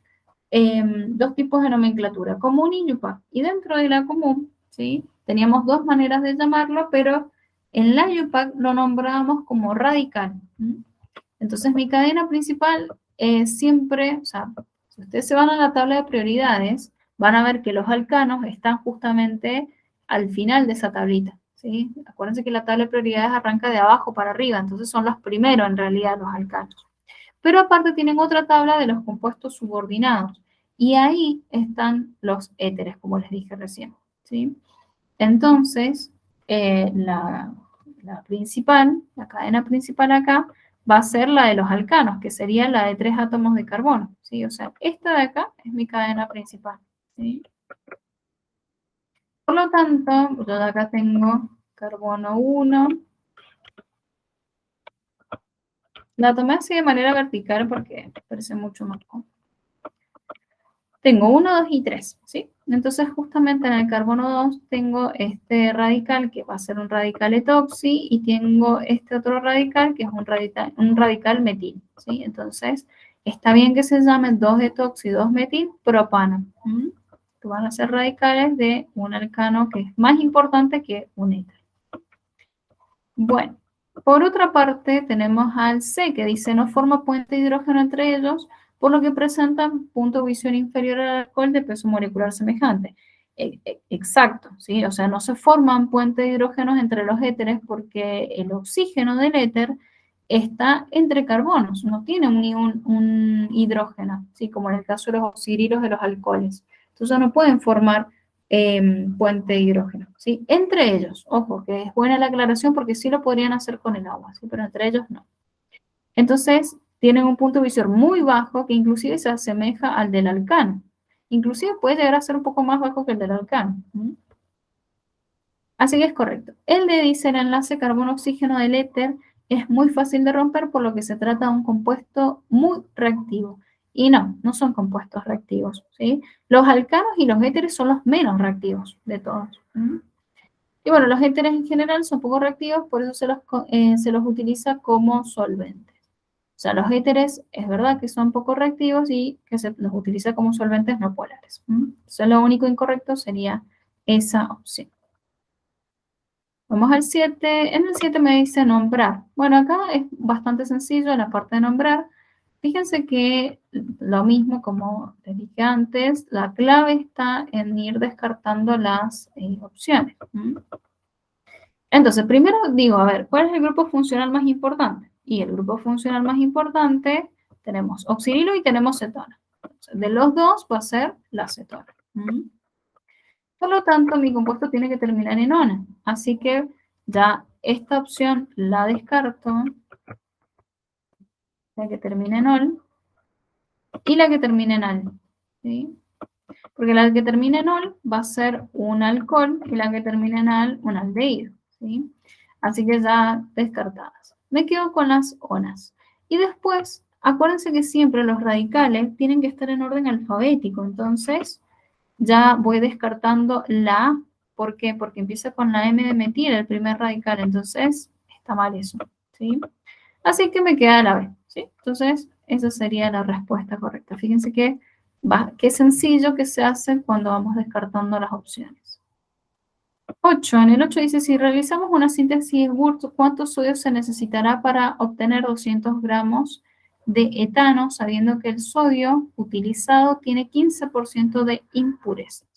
S1: dos tipos de nomenclatura, común y YUPAC. Y dentro de la común, ¿sí? Teníamos dos maneras de llamarlo, pero en la YUPAC lo nombrábamos como radical. Entonces mi cadena principal siempre, o sea, si ustedes se van a la tabla de prioridades, van a ver que los alcanos están justamente al final de esa tablita, ¿sí? Acuérdense que la tabla de prioridades arranca de abajo para arriba, entonces son los primeros en realidad los alcanos. Pero aparte tienen otra tabla de los compuestos subordinados, y ahí están los éteres, como les dije recién, ¿sí? Entonces, la principal, la cadena principal acá, va a ser la de los alcanos, que sería la de 3 átomos de carbono, ¿sí? O sea, esta de acá es mi cadena principal, ¿sí? Por lo tanto, yo de acá tengo carbono 1. La tomé así de manera vertical porque parece mucho más cómodo. Tengo 1, 2 y 3, ¿sí? Entonces, justamente en el carbono 2 tengo este radical que va a ser un radical etoxi y tengo este otro radical que es un radical metil, ¿sí? Entonces, está bien que se llame 2-etoxi, 2-metilpropano. Que van a ser radicales de un alcano que es más importante que un éter. Bueno, por otra parte tenemos al C que dice no forma puente de hidrógeno entre ellos, por lo que presentan punto de visión inferior al alcohol de peso molecular semejante. Exacto, ¿sí? O sea, no se forman puentes de hidrógenos entre los éteres porque el oxígeno del éter está entre carbonos, no tiene un hidrógeno, ¿sí? Como en el caso de los oxidrilos de los alcoholes. Entonces no pueden formar puente de hidrógeno, ¿sí? Entre ellos, ojo, que es buena la aclaración porque sí lo podrían hacer con el agua, ¿sí? Pero entre ellos no. Entonces, tienen un punto de visor muy bajo que inclusive se asemeja al del alcano. Inclusive puede llegar a ser un poco más bajo que el del alcano. Así que es correcto. El D dice el enlace carbono-oxígeno del éter es muy fácil de romper, por lo que se trata de un compuesto muy reactivo. Y no, no son compuestos reactivos, ¿sí? Los alcanos y los éteres son los menos reactivos de todos. Y bueno, los éteres en general son poco reactivos, por eso se los utiliza como solventes. O sea, los éteres es verdad que son poco reactivos y que se los utiliza como solventes no polares. Entonces, lo único incorrecto sería esa opción. Vamos al 7. En el 7 me dice nombrar. Bueno, acá es bastante sencillo en la parte de nombrar. Fíjense que lo mismo como les dije antes, la clave está en ir descartando las opciones. Entonces, primero digo, a ver, ¿cuál es el grupo funcional más importante? Y el grupo funcional más importante tenemos oxidrilo y tenemos cetona. Entonces, de los dos va a ser la cetona. Por lo tanto, mi compuesto tiene que terminar en ona. Así que ya esta opción la descarto, la que termina en ol, y la que termina en al. ¿Sí? Porque la que termina en ol va a ser un alcohol y la que termina en al, un aldehído. ¿Sí? Así que ya descartadas. Me quedo con las onas. Y después, acuérdense que siempre los radicales tienen que estar en orden alfabético. Entonces, ya voy descartando la A. ¿Por qué? Porque empieza con la M de metil, el primer radical. Entonces, está mal eso. ¿Sí? Así que me queda la B. ¿Sí? Entonces, esa sería la respuesta correcta. Fíjense que qué sencillo que se hace cuando vamos descartando las opciones. 8. En el 8 dice, si realizamos una síntesis Wurtz, ¿cuántos sodios se necesitará para obtener 200 gramos de etano, sabiendo que el sodio utilizado tiene 15% de impurezas?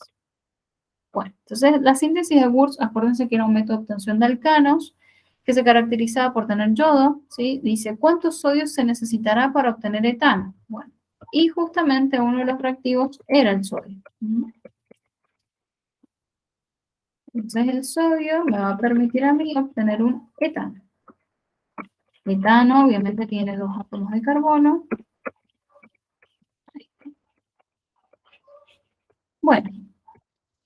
S1: Bueno, entonces la síntesis de Wurtz, acuérdense que era un método de obtención de alcanos, que se caracterizaba por tener yodo, ¿sí? Dice, ¿cuántos sodios se necesitará para obtener etano? Bueno, y justamente uno de los reactivos era el sodio. Entonces el sodio me va a permitir a mí obtener un etano. Etano obviamente tiene 2 átomos de carbono. Bueno,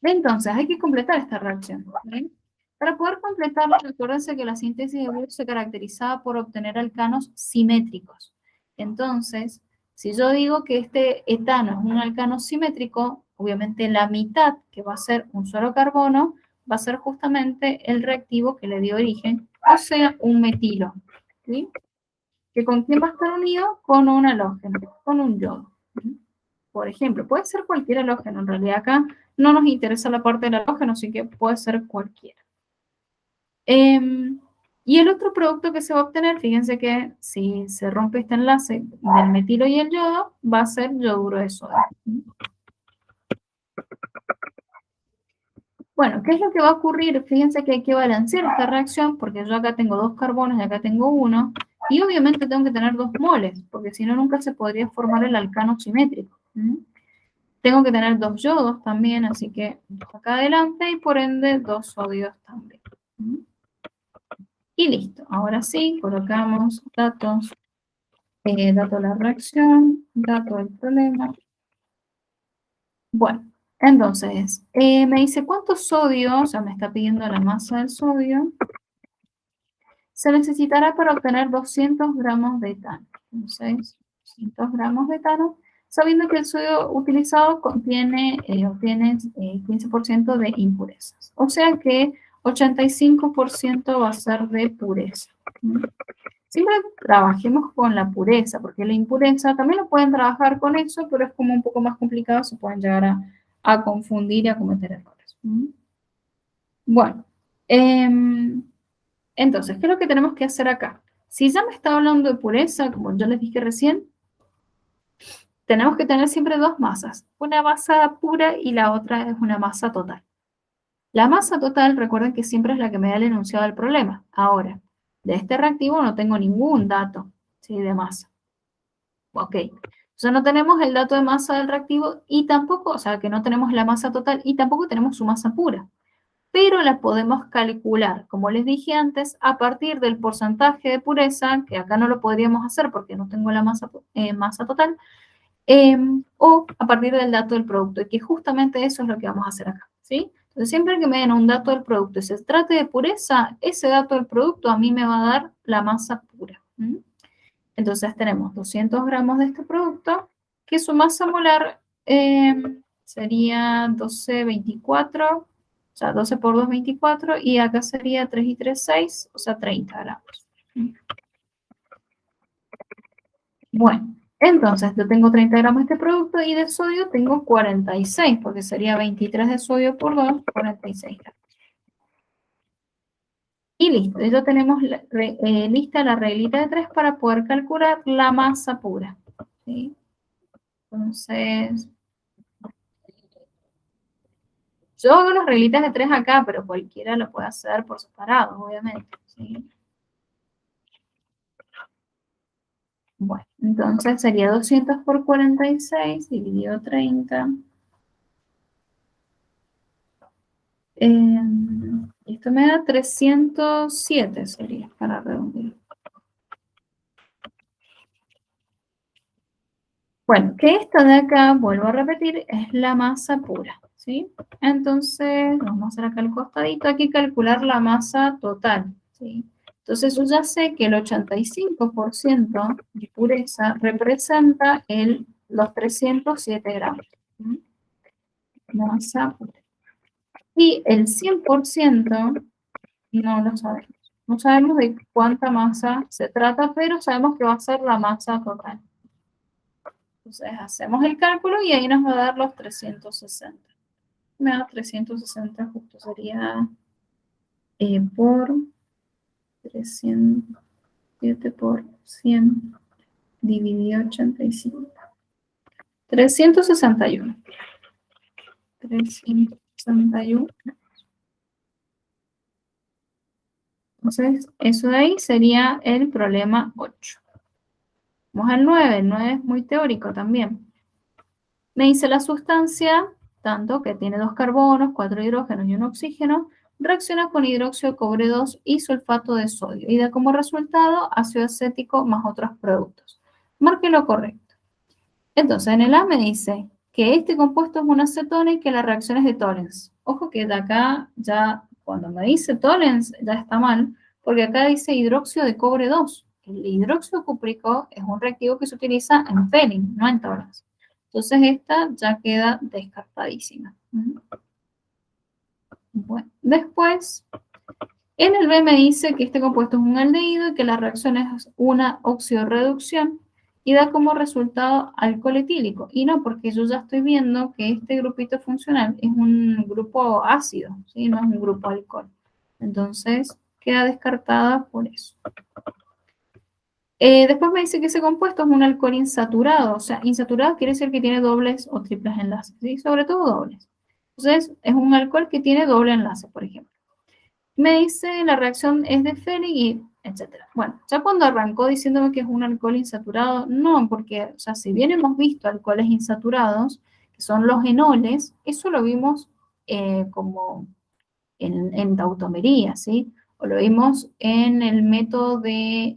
S1: entonces hay que completar esta reacción. ¿Sí? Para poder completarla, recuérdense que la síntesis de Wurtz se caracterizaba por obtener alcanos simétricos. Entonces, si yo digo que este etano es un alcano simétrico, obviamente la mitad, que va a ser un solo carbono, va a ser justamente el reactivo que le dio origen, o sea, un metilo. ¿Sí? ¿Que con quién va a estar unido? Con un halógeno, con un yodo. Por ejemplo, puede ser cualquier halógeno. En realidad acá no nos interesa la parte del halógeno, así que puede ser cualquiera. Y el otro producto que se va a obtener, fíjense que si se rompe este enlace del metilo y el yodo, va a ser yoduro de sodio. Bueno, ¿qué es lo que va a ocurrir? Fíjense que hay que balancear esta reacción porque yo acá tengo 2 carbonos y acá tengo 1. Y obviamente tengo que tener 2 moles, porque si no nunca se podría formar el alcano simétrico. Tengo que tener 2 yodos también, así que acá adelante y por ende 2 sodios también. Y listo. Ahora sí, colocamos datos, dato de la reacción, dato del problema. Bueno, entonces, me dice cuántos sodios, o sea, me está pidiendo la masa del sodio, se necesitará para obtener 200 gramos de etano. Entonces, 200 gramos de etano, sabiendo que el sodio utilizado obtiene 15% de impurezas. O sea que 85% va a ser de pureza. Siempre trabajemos con la pureza, porque la impureza también lo pueden trabajar con eso, pero es como un poco más complicado, se pueden llegar a confundir y a cometer errores. Bueno, entonces, ¿qué es lo que tenemos que hacer acá? Si ya me está hablando de pureza, como yo les dije recién, tenemos que tener siempre 2 masas, una masa pura y la otra es una masa total. La masa total, recuerden que siempre es la que me da el enunciado del problema. Ahora, de este reactivo no tengo ningún dato, ¿sí? De masa. Ok, O sea, no tenemos el dato de masa del reactivo y tampoco, o sea, que no tenemos la masa total y tampoco tenemos su masa pura. Pero la podemos calcular, como les dije antes, a partir del porcentaje de pureza, que acá no lo podríamos hacer porque no tengo la masa total, o a partir del dato del producto, y que justamente eso es lo que vamos a hacer acá, ¿sí? Entonces, siempre que me den un dato del producto y se trate de pureza, ese dato del producto a mí me va a dar la masa pura. Entonces, tenemos 200 gramos de este producto, que su masa molar sería 12,24, o sea, 12 por 2, 24, y acá sería 3 y 3, 6, o sea, 30 gramos. Bueno, entonces yo tengo 30 gramos de este producto y de sodio tengo 46, porque sería 23 de sodio por 2, 46 gramos. Y listo, ya tenemos lista la reglita de 3 para poder calcular la masa pura. ¿Sí? Entonces, yo hago las reglitas de 3 acá, pero cualquiera lo puede hacer por separado, obviamente. ¿Sí? Bueno, entonces sería 200 por 46 dividido 30. Esto me da 307, sería, para redondear. Bueno, que esta de acá, vuelvo a repetir, es la masa pura, ¿sí? Entonces, vamos a hacer acá el costadito, aquí calcular la masa total, ¿sí? Entonces, yo ya sé que el 85% de pureza representa los 307 gramos. ¿Sí? Masa pura. Y el 100% no lo sabemos. No sabemos de cuánta masa se trata, pero sabemos que va a ser la masa total. Entonces hacemos el cálculo y ahí nos va a dar los 360. Me da 360, justo sería por 307 por 100 dividido 85. 361. 361. Entonces, eso de ahí sería el problema 8. Vamos al 9. El 9 es muy teórico también. Me dice la sustancia, tanto que tiene 2 carbonos, 4 hidrógenos y un oxígeno, reacciona con hidróxido de cobre 2 y sulfato de sodio y da como resultado ácido acético más otros productos. Marque lo correcto. Entonces, en el A me dice que este compuesto es una acetona y que la reacción es de Tollens. Ojo que de acá ya, cuando me dice Tollens, ya está mal, porque acá dice hidróxido de cobre 2. El hidróxido cúprico es un reactivo que se utiliza en Fehling, no en Tollens. Entonces esta ya queda descartadísima. Bueno, después, en el B me dice que este compuesto es un aldehído y que la reacción es una oxidorreducción y da como resultado alcohol etílico. Y no, porque yo ya estoy viendo que este grupito funcional es un grupo ácido, ¿sí? No es un grupo alcohol. Entonces, queda descartada por eso. Después me dice que ese compuesto es un alcohol insaturado, o sea, insaturado quiere decir que tiene dobles o triples enlaces, ¿sí? Sobre todo dobles. Entonces, es un alcohol que tiene doble enlace, por ejemplo. Me dice la reacción es de Fehling y etcétera. Bueno, ya cuando arrancó diciéndome que es un alcohol insaturado, no, porque, o sea, si bien hemos visto alcoholes insaturados, que son los enoles, eso lo vimos como en tautomería, ¿sí? O lo vimos en el método de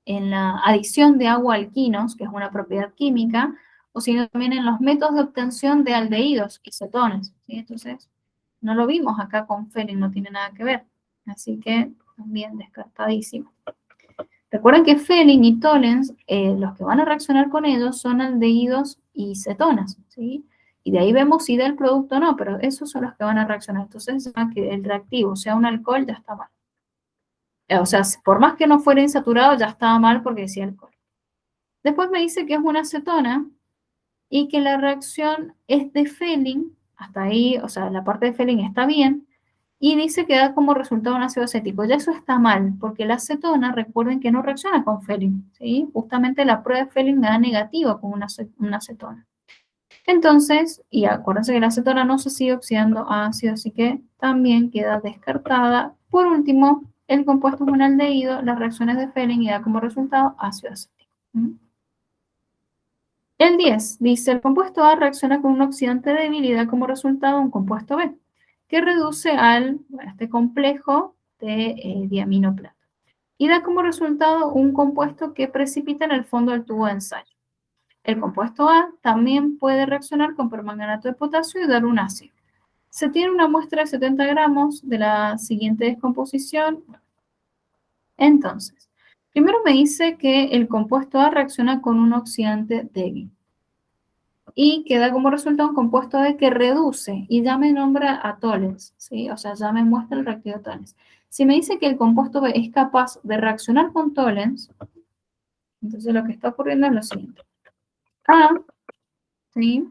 S1: en la adición de agua a alquinos, que es una propiedad química, o sino también en los métodos de obtención de aldehídos y cetones. ¿Sí? Entonces, no lo vimos acá con Fehling, no tiene nada que ver. Así que también descartadísimo. Recuerden que Fehling y Tollens, los que van a reaccionar con ellos son aldehídos y cetonas, ¿sí? Y de ahí vemos si da el producto o no, pero esos son los que van a reaccionar. Entonces, que el reactivo sea un alcohol, ya está mal. O sea, por más que no fuera insaturado, ya estaba mal porque decía alcohol. Después me dice que es una acetona y que la reacción es de Fehling, hasta ahí, o sea, la parte de Fehling está bien, y dice que da como resultado un ácido acético. Ya eso está mal, porque la acetona, recuerden que no reacciona con Fehling, ¿sí? Justamente la prueba de Fehling me da negativo con una acetona. Entonces, y acuérdense que la acetona no se sigue oxidando a ácido, así que también queda descartada. Por último, el compuesto es un aldehído, las reacciones de Fehling y da como resultado ácido acético. El 10 dice, el compuesto A reacciona con un oxidante débil y da como resultado un compuesto B, que reduce a este complejo de diaminoplato. Y da como resultado un compuesto que precipita en el fondo del tubo de ensayo. El compuesto A también puede reaccionar con permanganato de potasio y dar un ácido. Se tiene una muestra de 70 gramos de la siguiente descomposición. Entonces, primero me dice que el compuesto A reacciona con un oxidante débil y que da como resultado un compuesto B que reduce y ya me nombra a Tollens, ¿sí? O sea, ya me muestra el reactivo Tollens. Si me dice que el compuesto B es capaz de reaccionar con Tollens, entonces lo que está ocurriendo es lo siguiente. A, ¿sí?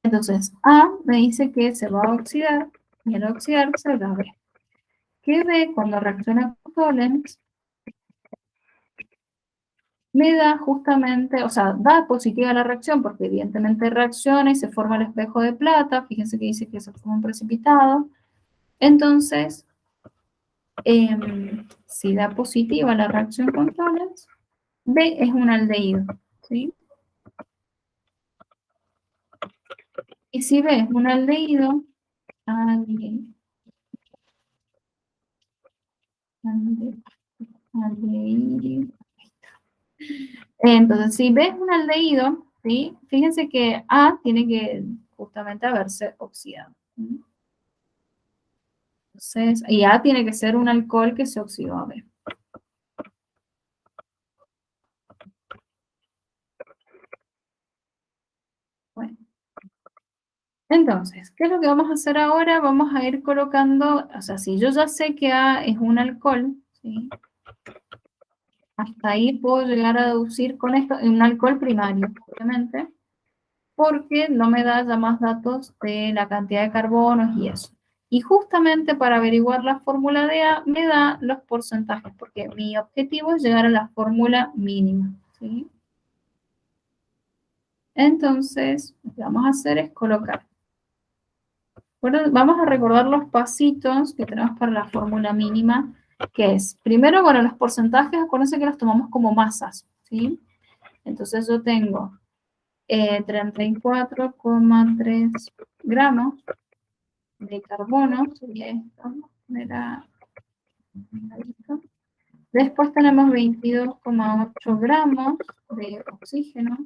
S1: Entonces, A me dice que se va a oxidar y al oxidarse da B. Que B, cuando reacciona con Tollens, me da justamente, o sea, da positiva la reacción porque evidentemente reacciona y se forma el espejo de plata. Fíjense que dice que se forma un precipitado. Entonces, si da positiva la reacción con Tollens, B es un aldehído, ¿sí? Y si B es un aldehído, aldehído. Entonces, si B es un aldehído, ¿sí? Fíjense que A tiene que justamente haberse oxidado. ¿Sí? Entonces, y A tiene que ser un alcohol que se oxidó a B. Bueno, entonces, ¿qué es lo que vamos a hacer ahora? Vamos a ir colocando, o sea, si yo ya sé que A es un alcohol, ¿sí? Hasta ahí puedo llegar a deducir con esto un alcohol primario, obviamente, porque no me da ya más datos de la cantidad de carbonos y eso. Y justamente para averiguar la fórmula de A me da los porcentajes, porque mi objetivo es llegar a la fórmula mínima, ¿sí? Entonces, lo que vamos a hacer es colocar. Bueno, vamos a recordar los pasitos que tenemos para la fórmula mínima, que es, primero, bueno, los porcentajes, acuérdense que los tomamos como masas, ¿sí? Entonces yo tengo 34,3 gramos de carbono, sería esto, después tenemos 22,8 gramos de oxígeno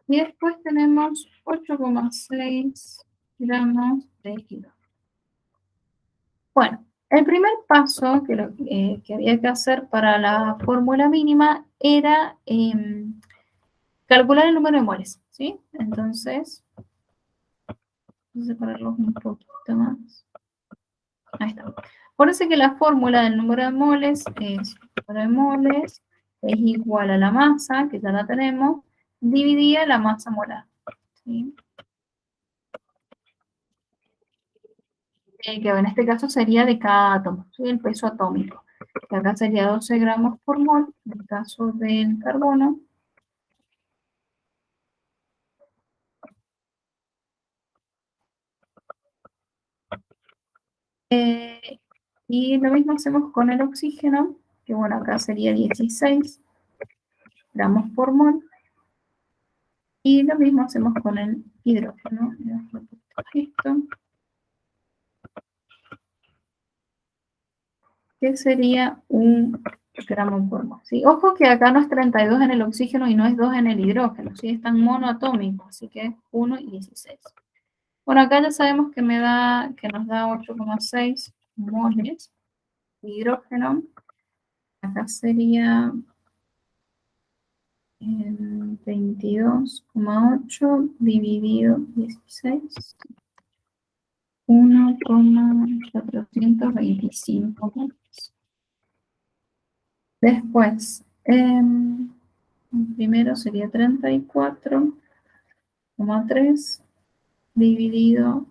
S1: y después tenemos 8,6 gramos de hidrógeno. Bueno, el primer paso que había que hacer para la fórmula mínima era calcular el número de moles, ¿sí? Entonces, vamos a separarlos un poquito más. Ahí está. Acuérdense que la fórmula del número de moles es, el número de moles es igual a la masa, que ya la tenemos, dividida la masa molar, ¿sí? Que en este caso sería de cada átomo, ¿sí? El peso atómico, que acá sería 12 gramos por mol, en el caso del carbono. Y lo mismo hacemos con el oxígeno, que bueno, acá sería 16 gramos por mol. Y lo mismo hacemos con el hidrógeno. Esto, que sería 1 gramo por mol. ¿Sí? Ojo que acá no es 32 en el oxígeno y no es 2 en el hidrógeno, ¿sí? Están monoatómicos, así que es 1 y 16. Bueno, acá ya sabemos que nos da 8,6 moles de hidrógeno. Acá sería 22,8 dividido 16. 1,425 moles. Después, primero sería 34,3 dividido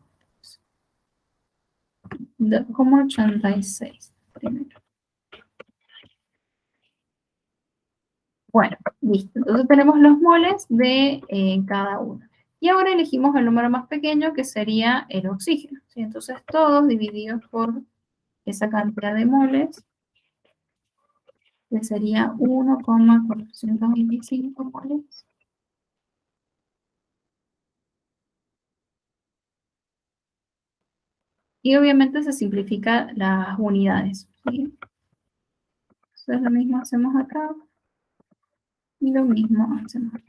S1: 2,86 primero. Bueno, listo. Entonces tenemos los moles de cada uno. Y ahora elegimos el número más pequeño, que sería el oxígeno, ¿sí? Entonces todos divididos por esa cantidad de moles, que sería 1,425 moles. Y obviamente se simplifica las unidades, ¿sí? Entonces lo mismo hacemos acá y lo mismo hacemos acá.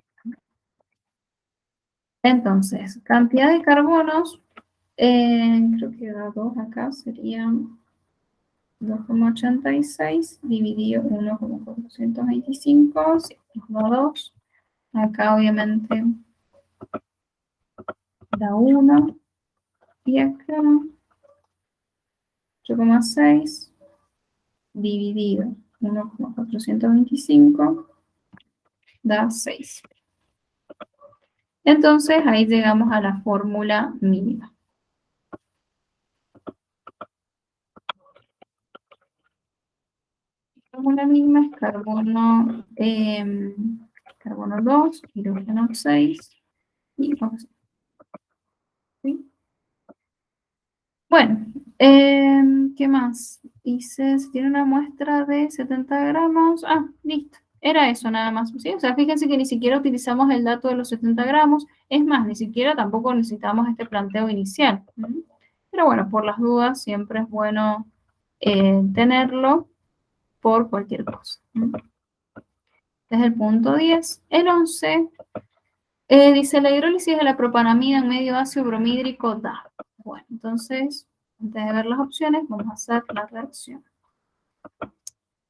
S1: Entonces, cantidad de carbonos, creo que da 2 acá, serían 2,86 dividido 1,425, sí, nos da 2. Acá obviamente da 1 y acá 8,6 dividido 1,425 da 6. Entonces ahí llegamos a la fórmula mínima. La fórmula mínima es carbono 2, hidrógeno 6 y oxígeno. ¿Sí? Bueno, ¿qué más? Dice, si tiene una muestra de 70 gramos. Ah, listo. Era eso nada más. ¿Sí? O sea, fíjense que ni siquiera utilizamos el dato de los 70 gramos. Es más, ni siquiera tampoco necesitamos este planteo inicial. Pero bueno, por las dudas, siempre es bueno tenerlo por cualquier cosa. Este es el punto 10. El 11 dice, la hidrólisis de la propanamida en medio ácido bromhídrico da. Bueno, entonces, antes de ver las opciones, vamos a hacer la reacción.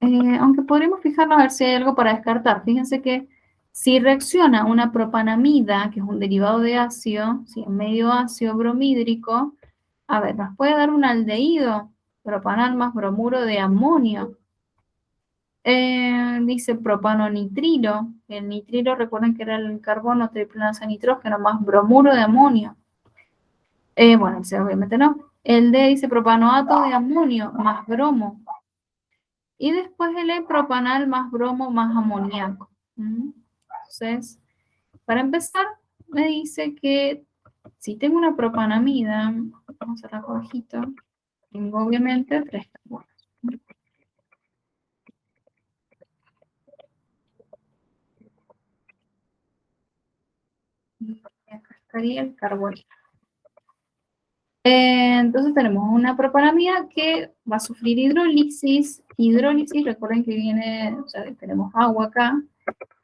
S1: Aunque podríamos fijarnos a ver si hay algo para descartar. Fíjense que si reacciona una propanamida, que es un derivado de ácido, ¿sí? En medio ácido bromhídrico, a ver, nos puede dar un aldehído, propanal más bromuro de amonio. Dice propanonitrilo. El nitrilo, recuerden que era el carbono triplanasa nitrógeno más bromuro de amonio. Bueno, ese obviamente no. El D dice propanoato de amonio más bromo. Y después el E-propanal más bromo más amoníaco. Entonces, para empezar, me dice que si tengo una propanamida, vamos a hacer abajito, tengo obviamente 3 carbonos. Y acá estaría el carbono. Entonces tenemos una propanamida que va a sufrir hidrólisis. Hidrólisis, recuerden que viene, o sea, tenemos agua acá,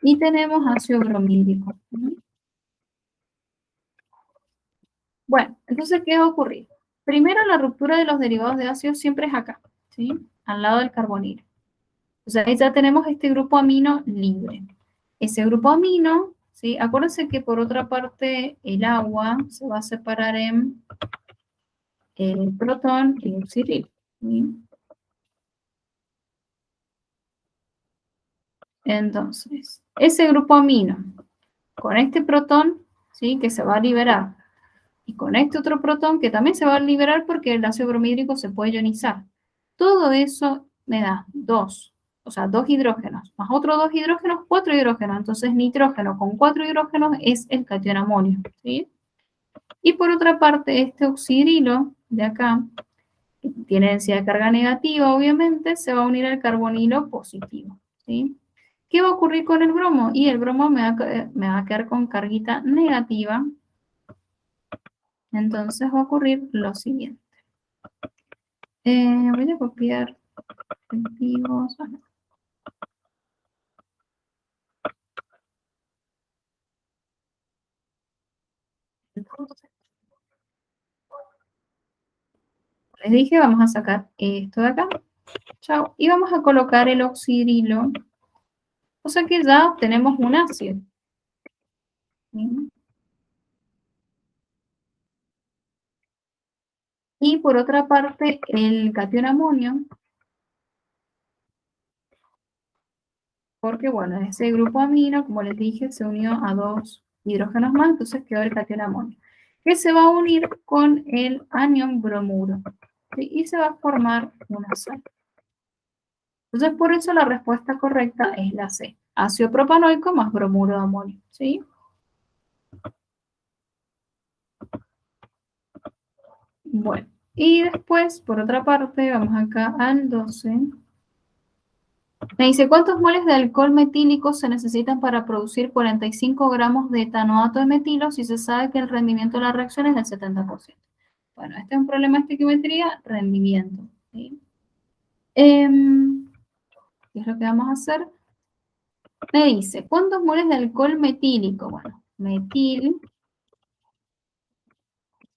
S1: y tenemos ácido bromhídrico. Bueno, entonces, ¿qué va a ocurrir? Primero, la ruptura de los derivados de ácido siempre es acá, ¿sí? Al lado del carbonilo. O sea, ahí ya tenemos este grupo amino libre. Ese grupo amino, ¿sí? Acuérdense que por otra parte el agua se va a separar en el protón y el oxidrilo, ¿sí? Entonces, ese grupo amino, con este protón, ¿sí? Que se va a liberar, y con este otro protón que también se va a liberar porque el ácido bromhídrico se puede ionizar. Todo eso me da 2, o sea, 2 hidrógenos, más otros 2 hidrógenos, 4 hidrógenos. Entonces, nitrógeno con 4 hidrógenos es el catión amonio, ¿sí? Y por otra parte, este oxidrilo de acá, que tiene densidad de carga negativa, obviamente, se va a unir al carbonilo positivo, ¿sí? ¿Qué va a ocurrir con el bromo? Y el bromo me va a quedar con carguita negativa. Entonces va a ocurrir lo siguiente. Voy a copiar archivos. Les dije, vamos a sacar esto de acá. Chao. Y vamos a colocar el oxidrilo. O sea que ya tenemos un ácido. ¿Sí? Y por otra parte, el catión amonio, porque bueno, ese grupo amino, como les dije, se unió a 2 hidrógenos más, entonces quedó el catión amonio, que se va a unir con el anión bromuro, ¿sí? Y se va a formar una sal. Entonces, por eso la respuesta correcta es la C, ácido propanoico más bromuro de amonio, ¿sí? Bueno, Y después, por otra parte, vamos acá al 12. Me dice, ¿cuántos moles de alcohol metílico se necesitan para producir 45 gramos de etanoato de metilo si se sabe que el rendimiento de la reacción es del 70%? Bueno, este es un problema de estequiometría, rendimiento. ¿Sí? ¿Qué es lo que vamos a hacer? Me dice, ¿cuántos moles de alcohol metílico? Bueno, metil,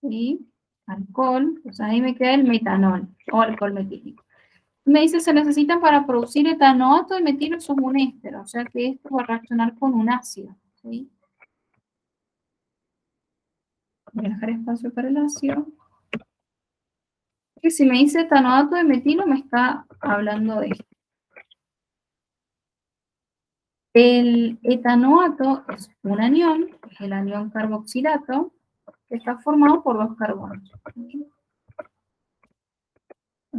S1: ¿sí? Alcohol, pues ahí me queda el metanol o alcohol metílico. Me dice, se necesitan para producir etanoato de metilo, eso es un éster, o sea que esto va a reaccionar con un ácido, ¿sí? Voy a dejar espacio para el ácido. Que si me dice etanoato de metilo, me está hablando de esto. El etanoato es un anión, es el anión carboxilato, que está formado por dos carbonos.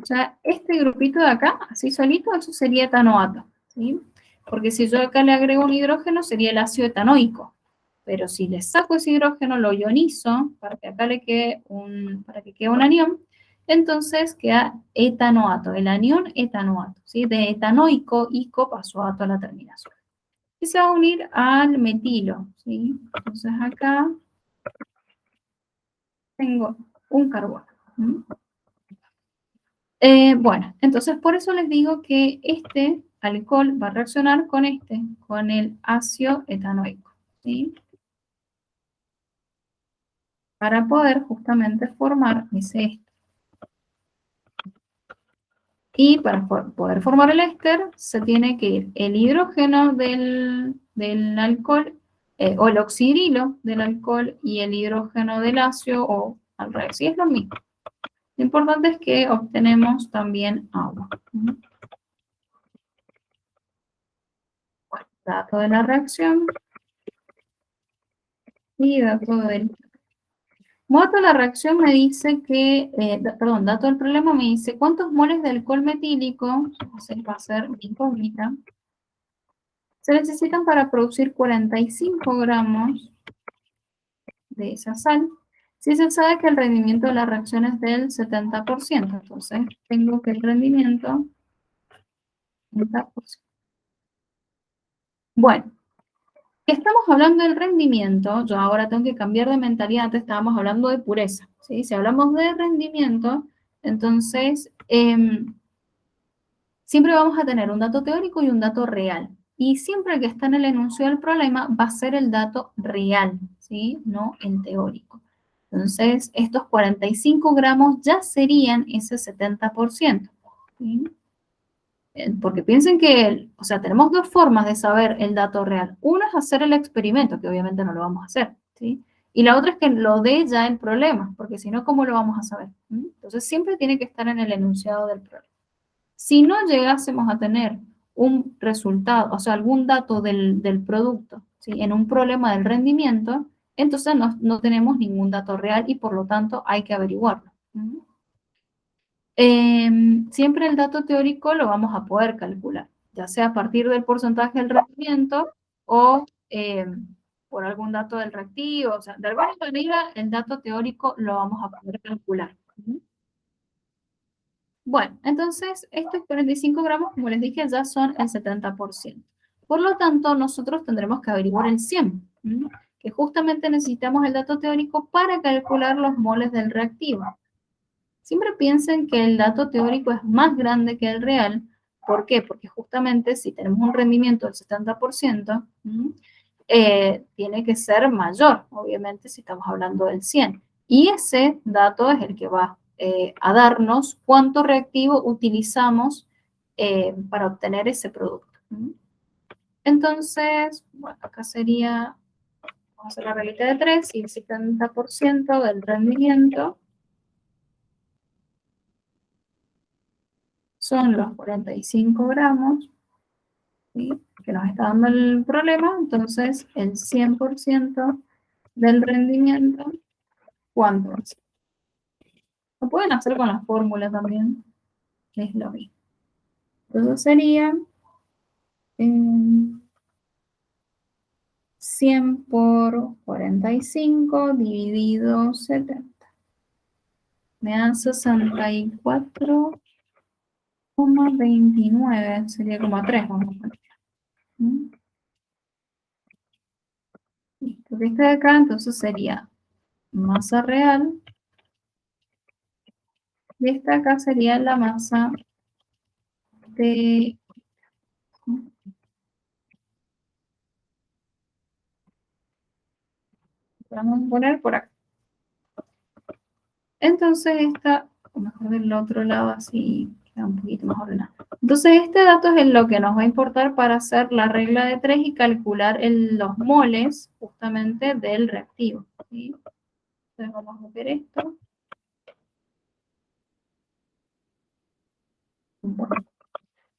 S1: O sea, este grupito de acá, así solito, eso sería etanoato, ¿sí? Porque si yo acá le agrego un hidrógeno, sería el ácido etanoico. Pero si le saco ese hidrógeno, lo ionizo, para que acá le quede para que quede un anión, entonces queda etanoato, el anión etanoato, ¿sí? De etanoico, ico pasó a toda la terminación. Y se va a unir al metilo, ¿sí? Entonces acá tengo un carbono. Bueno, entonces por eso les digo que este alcohol va a reaccionar con con el ácido etanoico, ¿sí? Para poder justamente formar ese éster. Y para poder formar el éster, se tiene que ir el hidrógeno del alcohol, o el oxidrilo del alcohol y el hidrógeno del ácido, o al revés, sí es lo mismo. Lo importante es que obtenemos también agua. Bueno, dato de la reacción y dato del... Dato de la reacción me dice que, perdón, dato del problema me dice cuántos moles de alcohol metílico, entonces va a ser mi incógnita, se necesitan para producir 45 gramos de esa sal. Si se sabe que el rendimiento de la reacción es del 70%, entonces tengo que el rendimiento 70%. Bueno, estamos hablando del rendimiento, yo ahora tengo que cambiar de mentalidad, antes estábamos hablando de pureza, ¿sí? Si hablamos de rendimiento, entonces siempre vamos a tener un dato teórico y un dato real. Y siempre el que está en el enunciado del problema va a ser el dato real, ¿sí? No el teórico. Entonces, estos 45 gramos ya serían ese 70%, ¿sí? Porque piensen que, o sea, tenemos dos formas de saber el dato real. Una es hacer el experimento, que obviamente no lo vamos a hacer, ¿sí? Y la otra es que lo dé ya el problema, porque si no, ¿cómo lo vamos a saber? Entonces, siempre tiene que estar en el enunciado del problema. Si no llegásemos a tener un resultado, o sea, algún dato del producto, ¿sí? En un problema del rendimiento, entonces no tenemos ningún dato real y por lo tanto hay que averiguarlo. Siempre el dato teórico lo vamos a poder calcular, ya sea a partir del porcentaje del rendimiento o por algún dato del reactivo, o sea, de alguna manera el dato teórico lo vamos a poder calcular. Bueno, entonces estos 45 gramos, como les dije, ya son el 70%. Por lo tanto, nosotros tendremos que averiguar el 100, que justamente necesitamos el dato teórico para calcular los moles del reactivo. Siempre piensen que el dato teórico es más grande que el real. ¿Por qué? Porque justamente si tenemos un rendimiento del 70%, tiene que ser mayor, obviamente, si estamos hablando del 100. Y ese dato es el que va a darnos cuánto reactivo utilizamos para obtener ese producto. Entonces, bueno, acá sería, vamos a hacer la reglita de 3 y el 70% del rendimiento son los 45 gramos, ¿sí? Que nos está dando el problema. Entonces, el 100% del rendimiento, ¿cuánto es? Lo pueden hacer con la fórmula también, que es lo mismo. Entonces sería 100 por 45 dividido 70. me dan 64,29, sería como a 3, vamos a poner. Listo, que este de acá entonces sería masa real, y esta acá sería la masa de... Vamos a poner por acá. Entonces esta, o mejor del otro lado así queda un poquito más ordenado. Entonces este dato es lo que nos va a importar para hacer la regla de 3 y calcular los moles justamente del reactivo, ¿sí? Entonces vamos a ver esto. Bueno,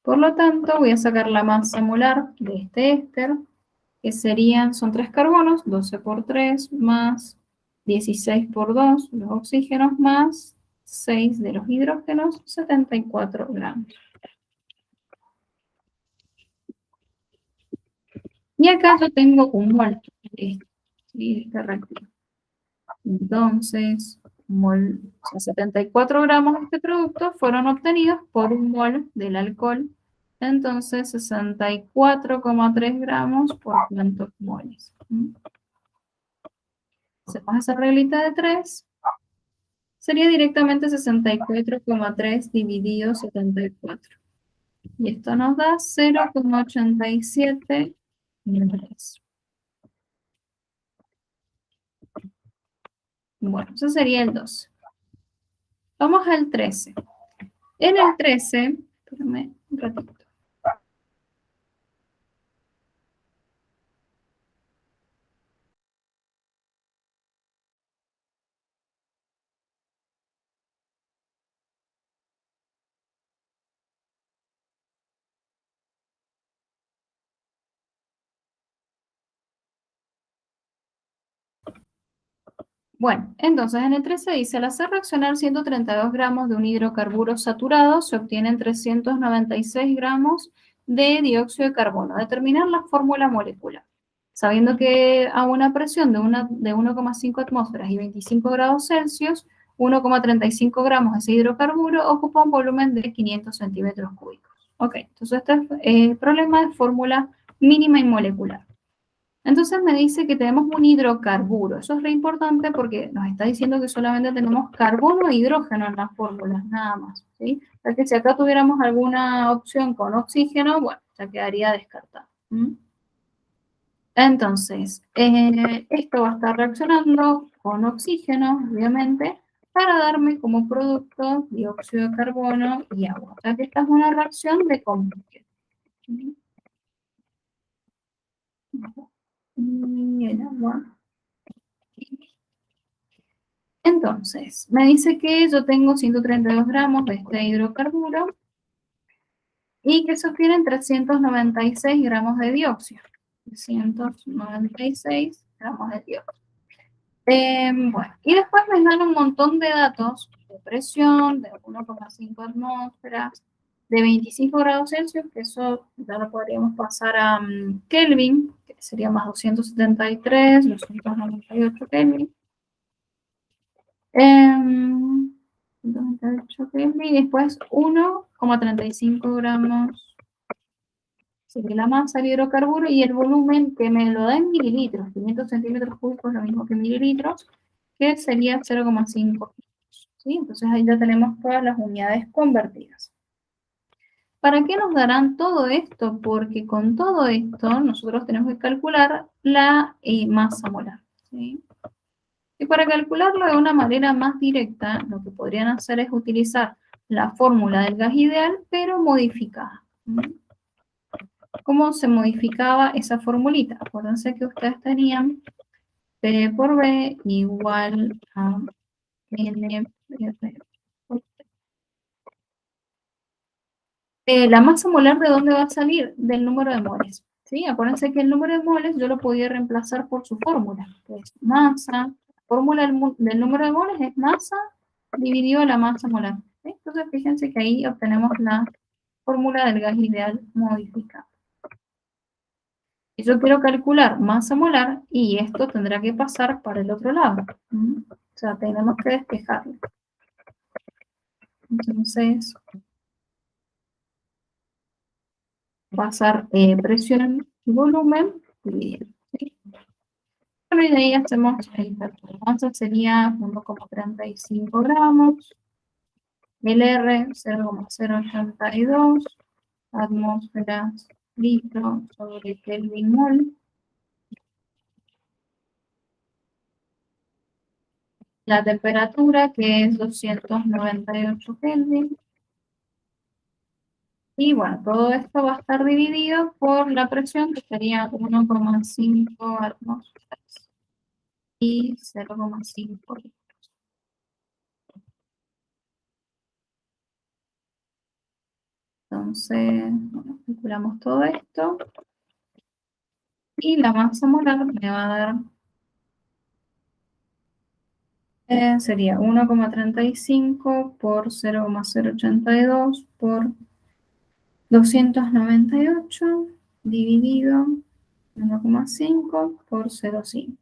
S1: por lo tanto voy a sacar la masa molar de este éster, que son 3 carbonos, 12 por 3, más 16 por 2, los oxígenos, más 6 de los hidrógenos, 74 gramos. Y acá yo tengo un mol de este reactivo. Entonces, mol, o sea, 74 gramos de este producto fueron obtenidos por un mol del alcohol. Entonces, 64,3 gramos por cuántos moles. Hacemos esa reglita de 3. Sería directamente 64,3 dividido 74. Y esto nos da 0,87 moles. Bueno, eso sería el 12. Vamos al 13. En el 13, espérame un ratito. Bueno, entonces en el 13 dice, al hacer reaccionar 132 gramos de un hidrocarburo saturado, se obtienen 396 gramos de dióxido de carbono. Determinar la fórmula molecular. Sabiendo que a una presión de 1,5 atmósferas y 25 grados Celsius, 1,35 gramos de ese hidrocarburo ocupa un volumen de 500 centímetros cúbicos. Ok, entonces este es el problema de fórmula mínima y molecular. Entonces me dice que tenemos un hidrocarburo. Eso es re importante porque nos está diciendo que solamente tenemos carbono e hidrógeno en las fórmulas, nada más, ¿sí? O sea que si acá tuviéramos alguna opción con oxígeno, bueno, ya quedaría descartado. Entonces, esto va a estar reaccionando con oxígeno, obviamente, para darme como producto dióxido de carbono y agua. O sea que esta es una reacción de combustión. Y el agua. Entonces, me dice que yo tengo 132 gramos de este hidrocarburo y que sostienen 396 gramos de dióxido. 396 gramos de dióxido. Bueno, y después me dan un montón de datos de presión, de 1,5 atmósferas, de 25 grados Celsius, que eso ya lo podríamos pasar a Kelvin, que sería más 273, 298 Kelvin. 198 Kelvin, y después 1,35 gramos sería la masa del hidrocarburo y el volumen que me lo da en mililitros, 500 centímetros cúbicos, lo mismo que mililitros, que sería 0,5 litros. ¿Sí? Entonces ahí ya tenemos todas las unidades convertidas. ¿Para qué nos darán todo esto? Porque con todo esto nosotros tenemos que calcular la masa molar. ¿Sí? Y para calcularlo de una manera más directa, lo que podrían hacer es utilizar la fórmula del gas ideal, pero modificada. ¿Cómo se modificaba esa formulita? Acuérdense que ustedes tenían P por B igual a N por T. La masa molar, ¿de dónde va a salir? Del número de moles. ¿Sí? Acuérdense que el número de moles yo lo podía reemplazar por su fórmula, que es masa. La fórmula del número de moles es masa dividido la masa molar. ¿Sí? Entonces, fíjense que ahí obtenemos la fórmula del gas ideal modificada. Y yo quiero calcular masa molar y esto tendrá que pasar para el otro lado. O sea, tenemos que despejarlo. Entonces, pasar presión y volumen dividido. ¿Sí? Bueno, y de ahí hacemos el cálculo. Entonces sería 1,35 gramos. El R 0,082 atmósferas litro sobre Kelvin mol. La temperatura, que es 298 Kelvin. Y bueno, todo esto va a estar dividido por la presión, que sería 1,5 atmósferas y 0,5 litros. Entonces, bueno, calculamos todo esto. Y la masa molar me va a dar, sería 1,35 por 0,082 por 298 dividido 1,5 por 0,5.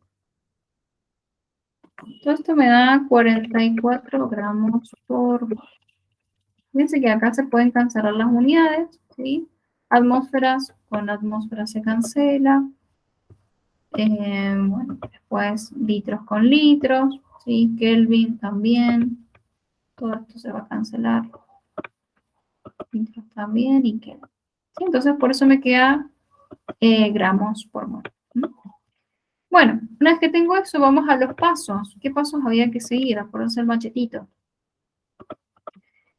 S1: Todo esto me da 44 gramos por mol. Fíjense que acá se pueden cancelar las unidades, ¿sí? Atmósferas con atmósferas se cancela. Bueno, después litros con litros, ¿sí? Kelvin también. Todo esto se va a cancelar. Litros también y Kelvin. ¿Sí? Entonces, por eso me queda gramos por mol. ¿No? Bueno, una vez que tengo eso, vamos a los pasos. ¿Qué pasos había que seguir? Acuérdense el machetito.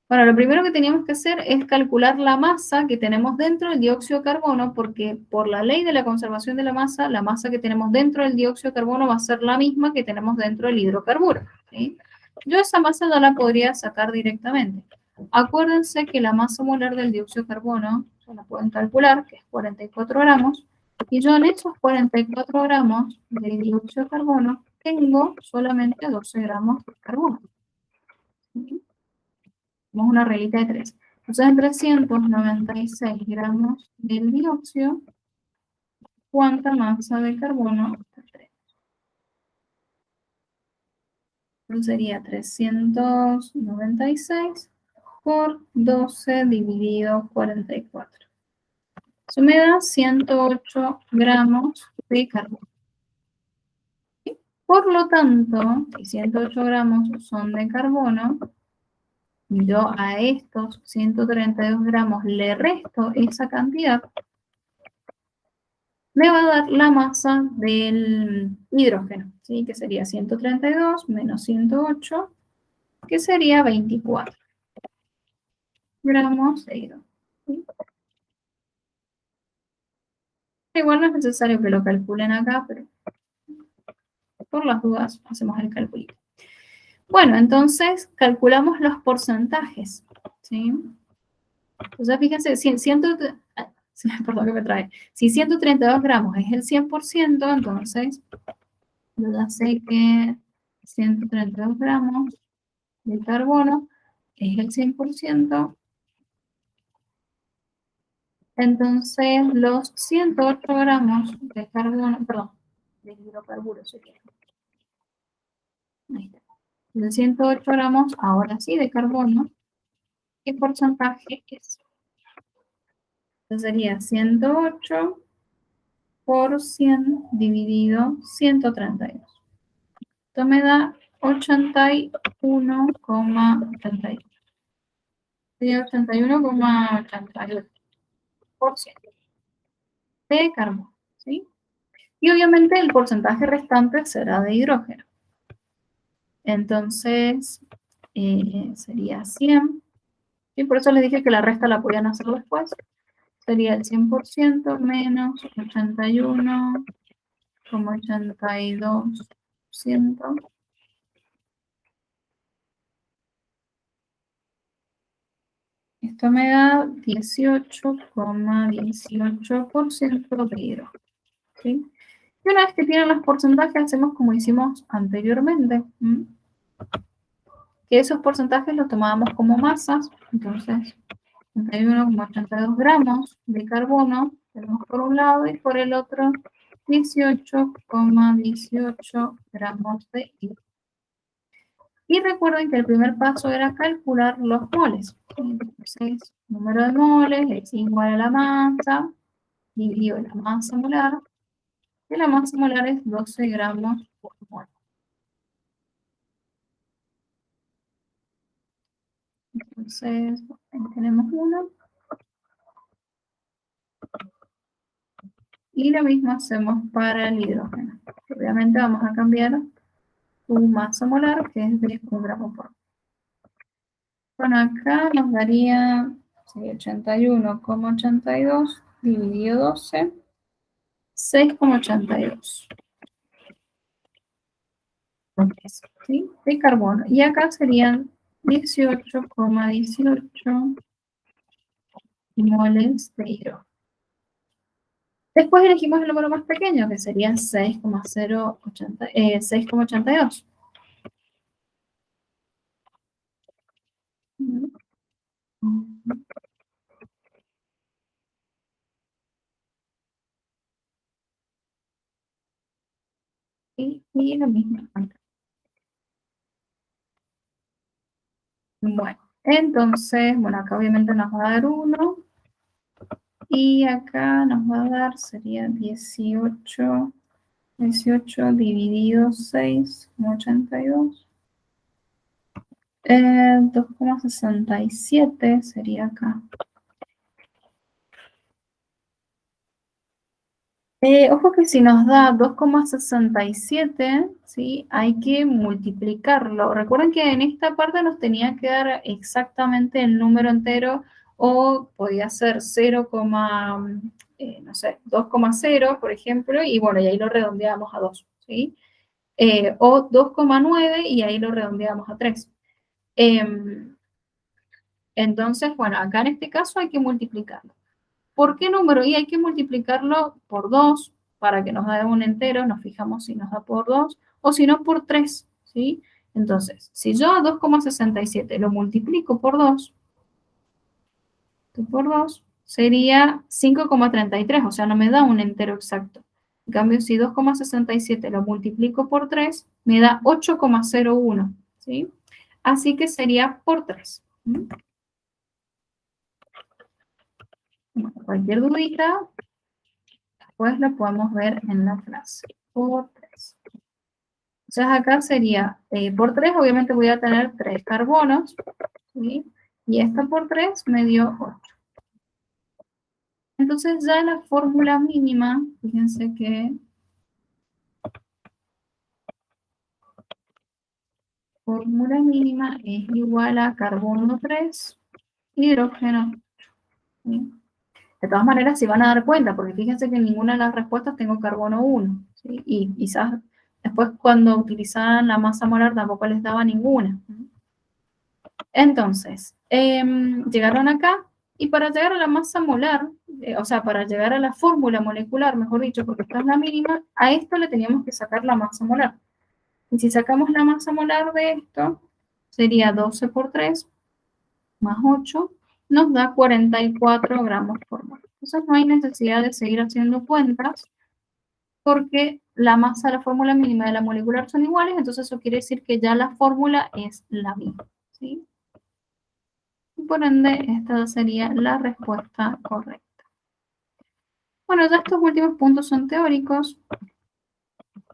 S1: Bueno, lo primero que teníamos que hacer es calcular la masa que tenemos dentro del dióxido de carbono, porque por la ley de la conservación de la masa que tenemos dentro del dióxido de carbono va a ser la misma que tenemos dentro del hidrocarburo. ¿Sí? Yo esa masa no la podría sacar directamente. Acuérdense que la masa molar del dióxido de carbono, se la pueden calcular, que es 44 gramos, y yo en esos 44 gramos de dióxido de carbono tengo solamente 12 gramos de carbono. ¿Sí? Tenemos una reglita de 3. Entonces, en 396 gramos del dióxido, ¿cuánta masa de carbono tendremos? Entonces sería 396 por 12 dividido 44. Eso me da 108 gramos de carbono. ¿Sí? Por lo tanto, si 108 gramos son de carbono, yo a estos 132 gramos le resto esa cantidad, me va a dar la masa del hidrógeno, ¿sí? Que sería 132 menos 108, que sería 24 gramos de hidrógeno. ¿Sí? Igual no es necesario que lo calculen acá, pero por las dudas hacemos el calculito. Bueno, entonces calculamos los porcentajes, ¿sí? Entonces fíjense, perdón que me trae. Si 132 gramos es el 100%, entonces yo ya sé que 132 gramos de carbono es el 100%. Entonces los 108 gramos de carbono, perdón, de hidrocarburos sería. Ahí está. De 108 gramos, ahora sí, de carbono, ¿qué porcentaje es? Entonces sería 108 por 100 dividido 132. Esto me da 81,88. Sería 81,88% de carbono, ¿sí? Y obviamente el porcentaje restante será de hidrógeno. Entonces, sería 100. Y por eso les dije que la resta la podían hacer después. Sería el 100% menos 81,82%. Esto me da 18,18% de hidrógeno. ¿Sí? Y una vez que tienen los porcentajes, hacemos como hicimos anteriormente. Que esos porcentajes los tomábamos como masas. Entonces, 31,82 gramos de carbono tenemos por un lado y por el otro 18,18 gramos de hidrógeno. Y recuerden que el primer paso era calcular los moles. Entonces, número de moles es igual a la masa, dividido la masa molar, y la masa molar es 12 gramos por mol. Entonces, ahí tenemos uno. Y lo mismo hacemos para el hidrógeno. Obviamente vamos a cambiar su masa molar, que es de 1 gramo por mol. Bueno, acá nos daría 81,82 dividido 12, 6,82. ¿Sí? De carbono. Y acá serían 18,18 moles de hidrógeno. Después elegimos el número más pequeño, que sería 6,82. Y lo mismo. Bueno, entonces, bueno, acá obviamente nos va a dar 1. Y acá nos va a dar, sería 18 dividido 6,82. 2,67 sería acá. Ojo que si nos da 2,67, ¿sí? Hay que multiplicarlo. Recuerden que en esta parte nos tenía que dar exactamente el número entero o podía ser 0, no sé, 2,0, por ejemplo, y bueno, y ahí lo redondeamos a 2, ¿sí? O 2,9 y ahí lo redondeamos a 3. Entonces, bueno, acá en este caso hay que multiplicarlo. ¿Por qué número? Y hay que multiplicarlo por 2 para que nos dé un entero, nos fijamos si nos da por 2 o si no por 3, ¿sí? Entonces, si yo a 2,67 lo multiplico por 2 sería 5,33, o sea, no me da un entero exacto. En cambio, si 2,67 lo multiplico por 3, me da 8,01, ¿sí? Así que sería por 3. Bueno, cualquier dudita, pues la podemos ver en la clase. Por 3. Entonces acá sería, por 3 obviamente voy a tener 3 carbonos, ¿sí? Y esta por 3 me dio 8. Entonces ya la fórmula mínima, fíjense que fórmula mínima es igual a carbono 3, hidrógeno. ¿Sí? De todas maneras, se van a dar cuenta, porque fíjense que en ninguna de las respuestas tengo carbono 1. ¿Sí? Y quizás después cuando utilizaban la masa molar tampoco les daba ninguna. Entonces, llegaron acá y para llegar a la masa molar, o sea, para llegar a la fórmula molecular, mejor dicho, porque esta es la mínima, a esto le teníamos que sacar la masa molar. Y si sacamos la masa molar de esto, sería 12 por 3 más 8, nos da 44 gramos por mol. Entonces no hay necesidad de seguir haciendo cuentas porque la masa, la fórmula mínima de la molecular son iguales, entonces eso quiere decir que ya la fórmula es la misma, ¿sí? Y por ende, esta sería la respuesta correcta. Bueno, ya estos últimos puntos son teóricos.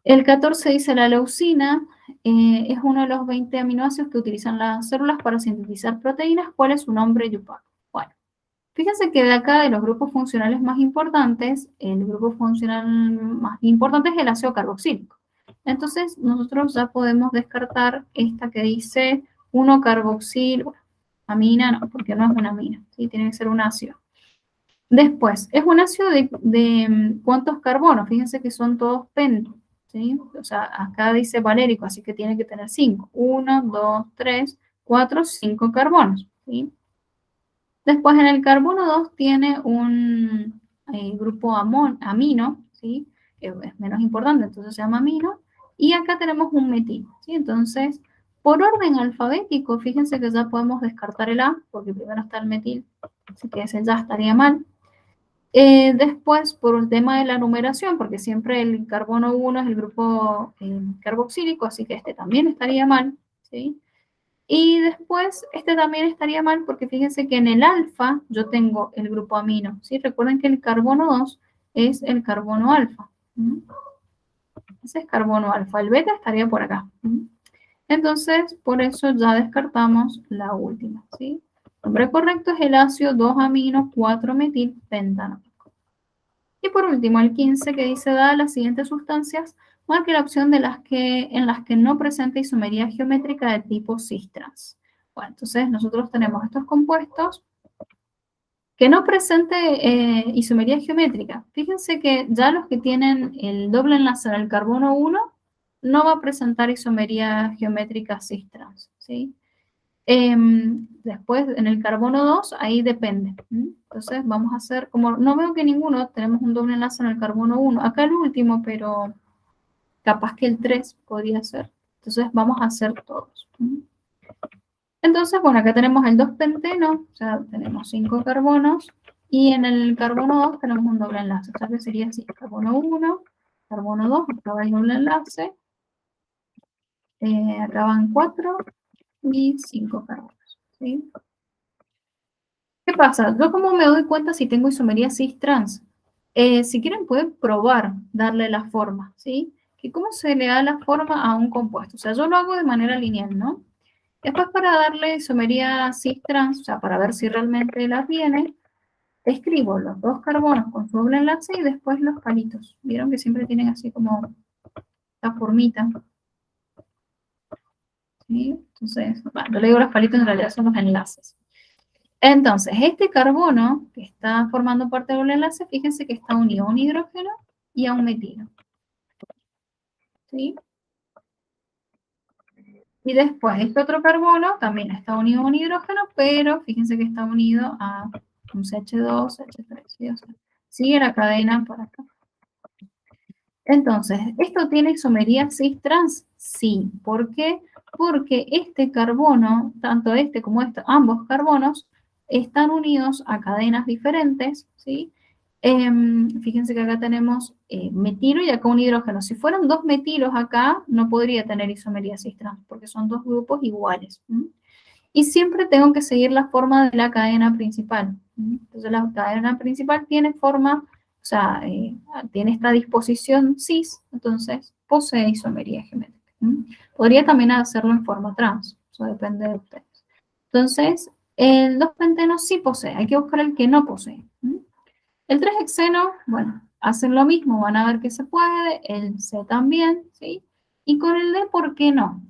S1: El 14 dice la leucina es uno de los 20 aminoácidos que utilizan las células para sintetizar proteínas. ¿Cuál es su nombre, Yupac? Bueno, fíjense que de acá, de los grupos funcionales más importantes, el grupo funcional más importante es el ácido carboxílico. Entonces, nosotros ya podemos descartar esta que dice 1-carboxil, amina, no, porque no es una amina, ¿sí? Tiene que ser un ácido. Después, es un ácido de ¿cuántos carbonos? Fíjense que son todos pentos, ¿sí? O sea, acá dice valérico, así que tiene que tener 5. 1, 2, 3, 4, 5 carbonos, ¿sí? Después, en el carbono 2 tiene un grupo amino, ¿sí? Que es menos importante, entonces se llama amino. Y acá tenemos un metil, ¿sí? Entonces, por orden alfabético, fíjense que ya podemos descartar el A, porque primero está el metil, así que ese ya estaría mal. Después, por el tema de la numeración, porque siempre el carbono 1 es el grupo carboxílico, así que este también estaría mal, ¿sí? Y después, este también estaría mal porque fíjense que en el alfa yo tengo el grupo amino, ¿sí? Recuerden que el carbono 2 es el carbono alfa. Ese es carbono alfa. El beta estaría por acá. Entonces, por eso ya descartamos la última, ¿sí? El nombre correcto es el ácido 2-amino 4-metil pentanónico. Y por último, el 15 que dice, dadas las siguientes sustancias, marque la opción de en las que no presenta isomería geométrica de tipo cis-trans. Bueno, entonces nosotros tenemos estos compuestos que no presente isomería geométrica. Fíjense que ya los que tienen el doble enlace en el carbono 1 no va a presentar isomería geométrica cis-trans, ¿sí? Después, en el carbono 2, ahí depende. Entonces, vamos a hacer, como no veo que ninguno, tenemos un doble enlace en el carbono 1. Acá el último, pero capaz que el 3 podría ser. Entonces, vamos a hacer todos. Entonces, bueno, acá tenemos el 2-penteno, o sea, tenemos 5 carbonos, y en el carbono 2 tenemos un doble enlace, o sea que sería así, carbono 1, carbono 2, acá va el doble enlace, acá van 4 y 5 carbonos, ¿sí? ¿Qué pasa? Yo como me doy cuenta si tengo isomería cis-trans. Si quieren pueden probar darle la forma, ¿sí? Que cómo se le da la forma a un compuesto. O sea, yo lo hago de manera lineal, ¿no? Después para darle isomería cis-trans, o sea, para ver si realmente la tiene, escribo los dos carbonos con su doble enlace y después los palitos. ¿Vieron que siempre tienen así como la formita? ¿Sí? Entonces, bueno, yo le digo los palitos, en realidad son los enlaces. Entonces, este carbono que está formando parte del enlace, fíjense que está unido a un hidrógeno y a un metilo. ¿Sí? Y después, este otro carbono también está unido a un hidrógeno, pero fíjense que está unido a un CH2, CH3, ¿sí? O sea, sigue la cadena por acá. Entonces, ¿esto tiene isomería cis-trans? Sí. ¿Por qué? Porque este carbono, tanto este como este, ambos carbonos, están unidos a cadenas diferentes, ¿sí? Fíjense que acá tenemos metilo y acá un hidrógeno. Si fueran dos metilos acá, no podría tener isomería cis-trans, porque son dos grupos iguales. Y siempre tengo que seguir la forma de la cadena principal. Entonces, la cadena principal tiene forma, o sea, tiene esta disposición cis, entonces posee isomería geométrica. Podría también hacerlo en forma trans, eso depende de ustedes. Entonces, el 2-penteno sí posee, hay que buscar el que no posee. El 3-hexeno, bueno, hacen lo mismo, van a ver que se puede, el C también, ¿sí? Y con el D, ¿por qué no?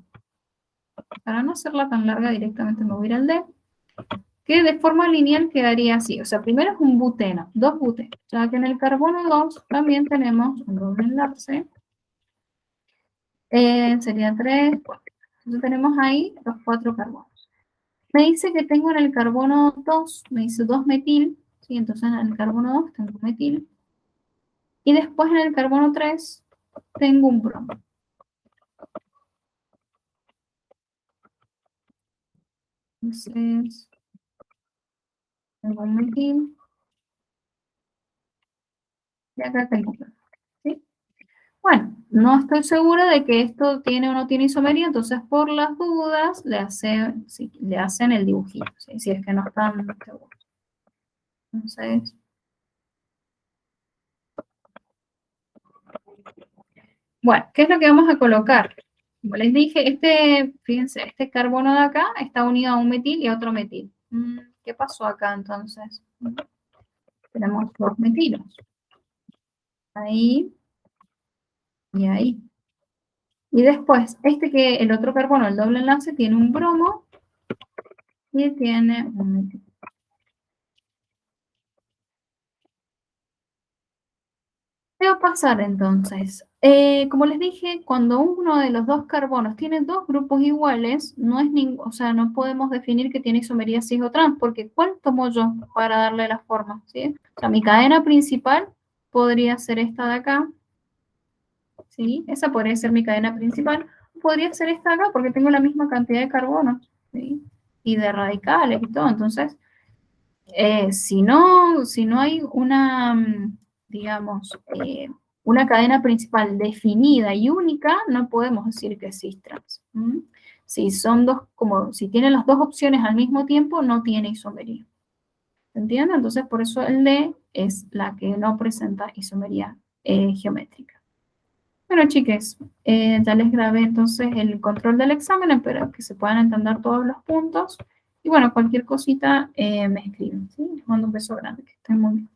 S1: Para no hacerla tan larga, directamente me voy a ir al D, que de forma lineal quedaría así. O sea, primero es un buteno, dos butenos, ya que en el carbono 2 también tenemos un doble enlace, sería 3, 4. Entonces tenemos ahí los 4 carbonos. Me dice que tengo en el carbono 2, me dice 2-metil, ¿sí? Entonces en el carbono 2 tengo metil. Y después en el carbono 3 tengo un bromo. Entonces, tengo un metil. Y acá tengo un bromo, ¿sí? Bueno, no estoy segura de que esto tiene o no tiene isomería, entonces por las dudas le hacen el dibujito, ¿sí? Si es que no están seguros. Entonces, bueno, ¿qué es lo que vamos a colocar? Como les dije, fíjense, este carbono de acá está unido a un metil y a otro metil. ¿Qué pasó acá entonces? Tenemos dos metilos. Ahí y ahí. Y después, el otro carbono, el doble enlace, tiene un bromo y tiene un metil. ¿Qué va a pasar entonces? Como les dije, cuando uno de los dos carbonos tiene dos grupos iguales, o sea, no podemos definir que tiene isomería cis o trans, porque ¿cuál tomo yo para darle la forma? ¿Sí? O sea, mi cadena principal podría ser esta de acá, ¿sí? Esa podría ser mi cadena principal. Podría ser esta de acá porque tengo la misma cantidad de carbonos, ¿sí? Y de radicales y todo. Entonces, si no hay digamos, una cadena principal definida y única, no podemos decir que es cis-trans. Si son dos, como si tienen las dos opciones al mismo tiempo, no tiene isomería. ¿Se entiende? Entonces, por eso el D es la que no presenta isomería geométrica. Bueno, chiques, ya les grabé entonces el control del examen, espero que se puedan entender todos los puntos. Y bueno, cualquier cosita me escriben, ¿sí? Les mando un beso grande, que estén muy bien.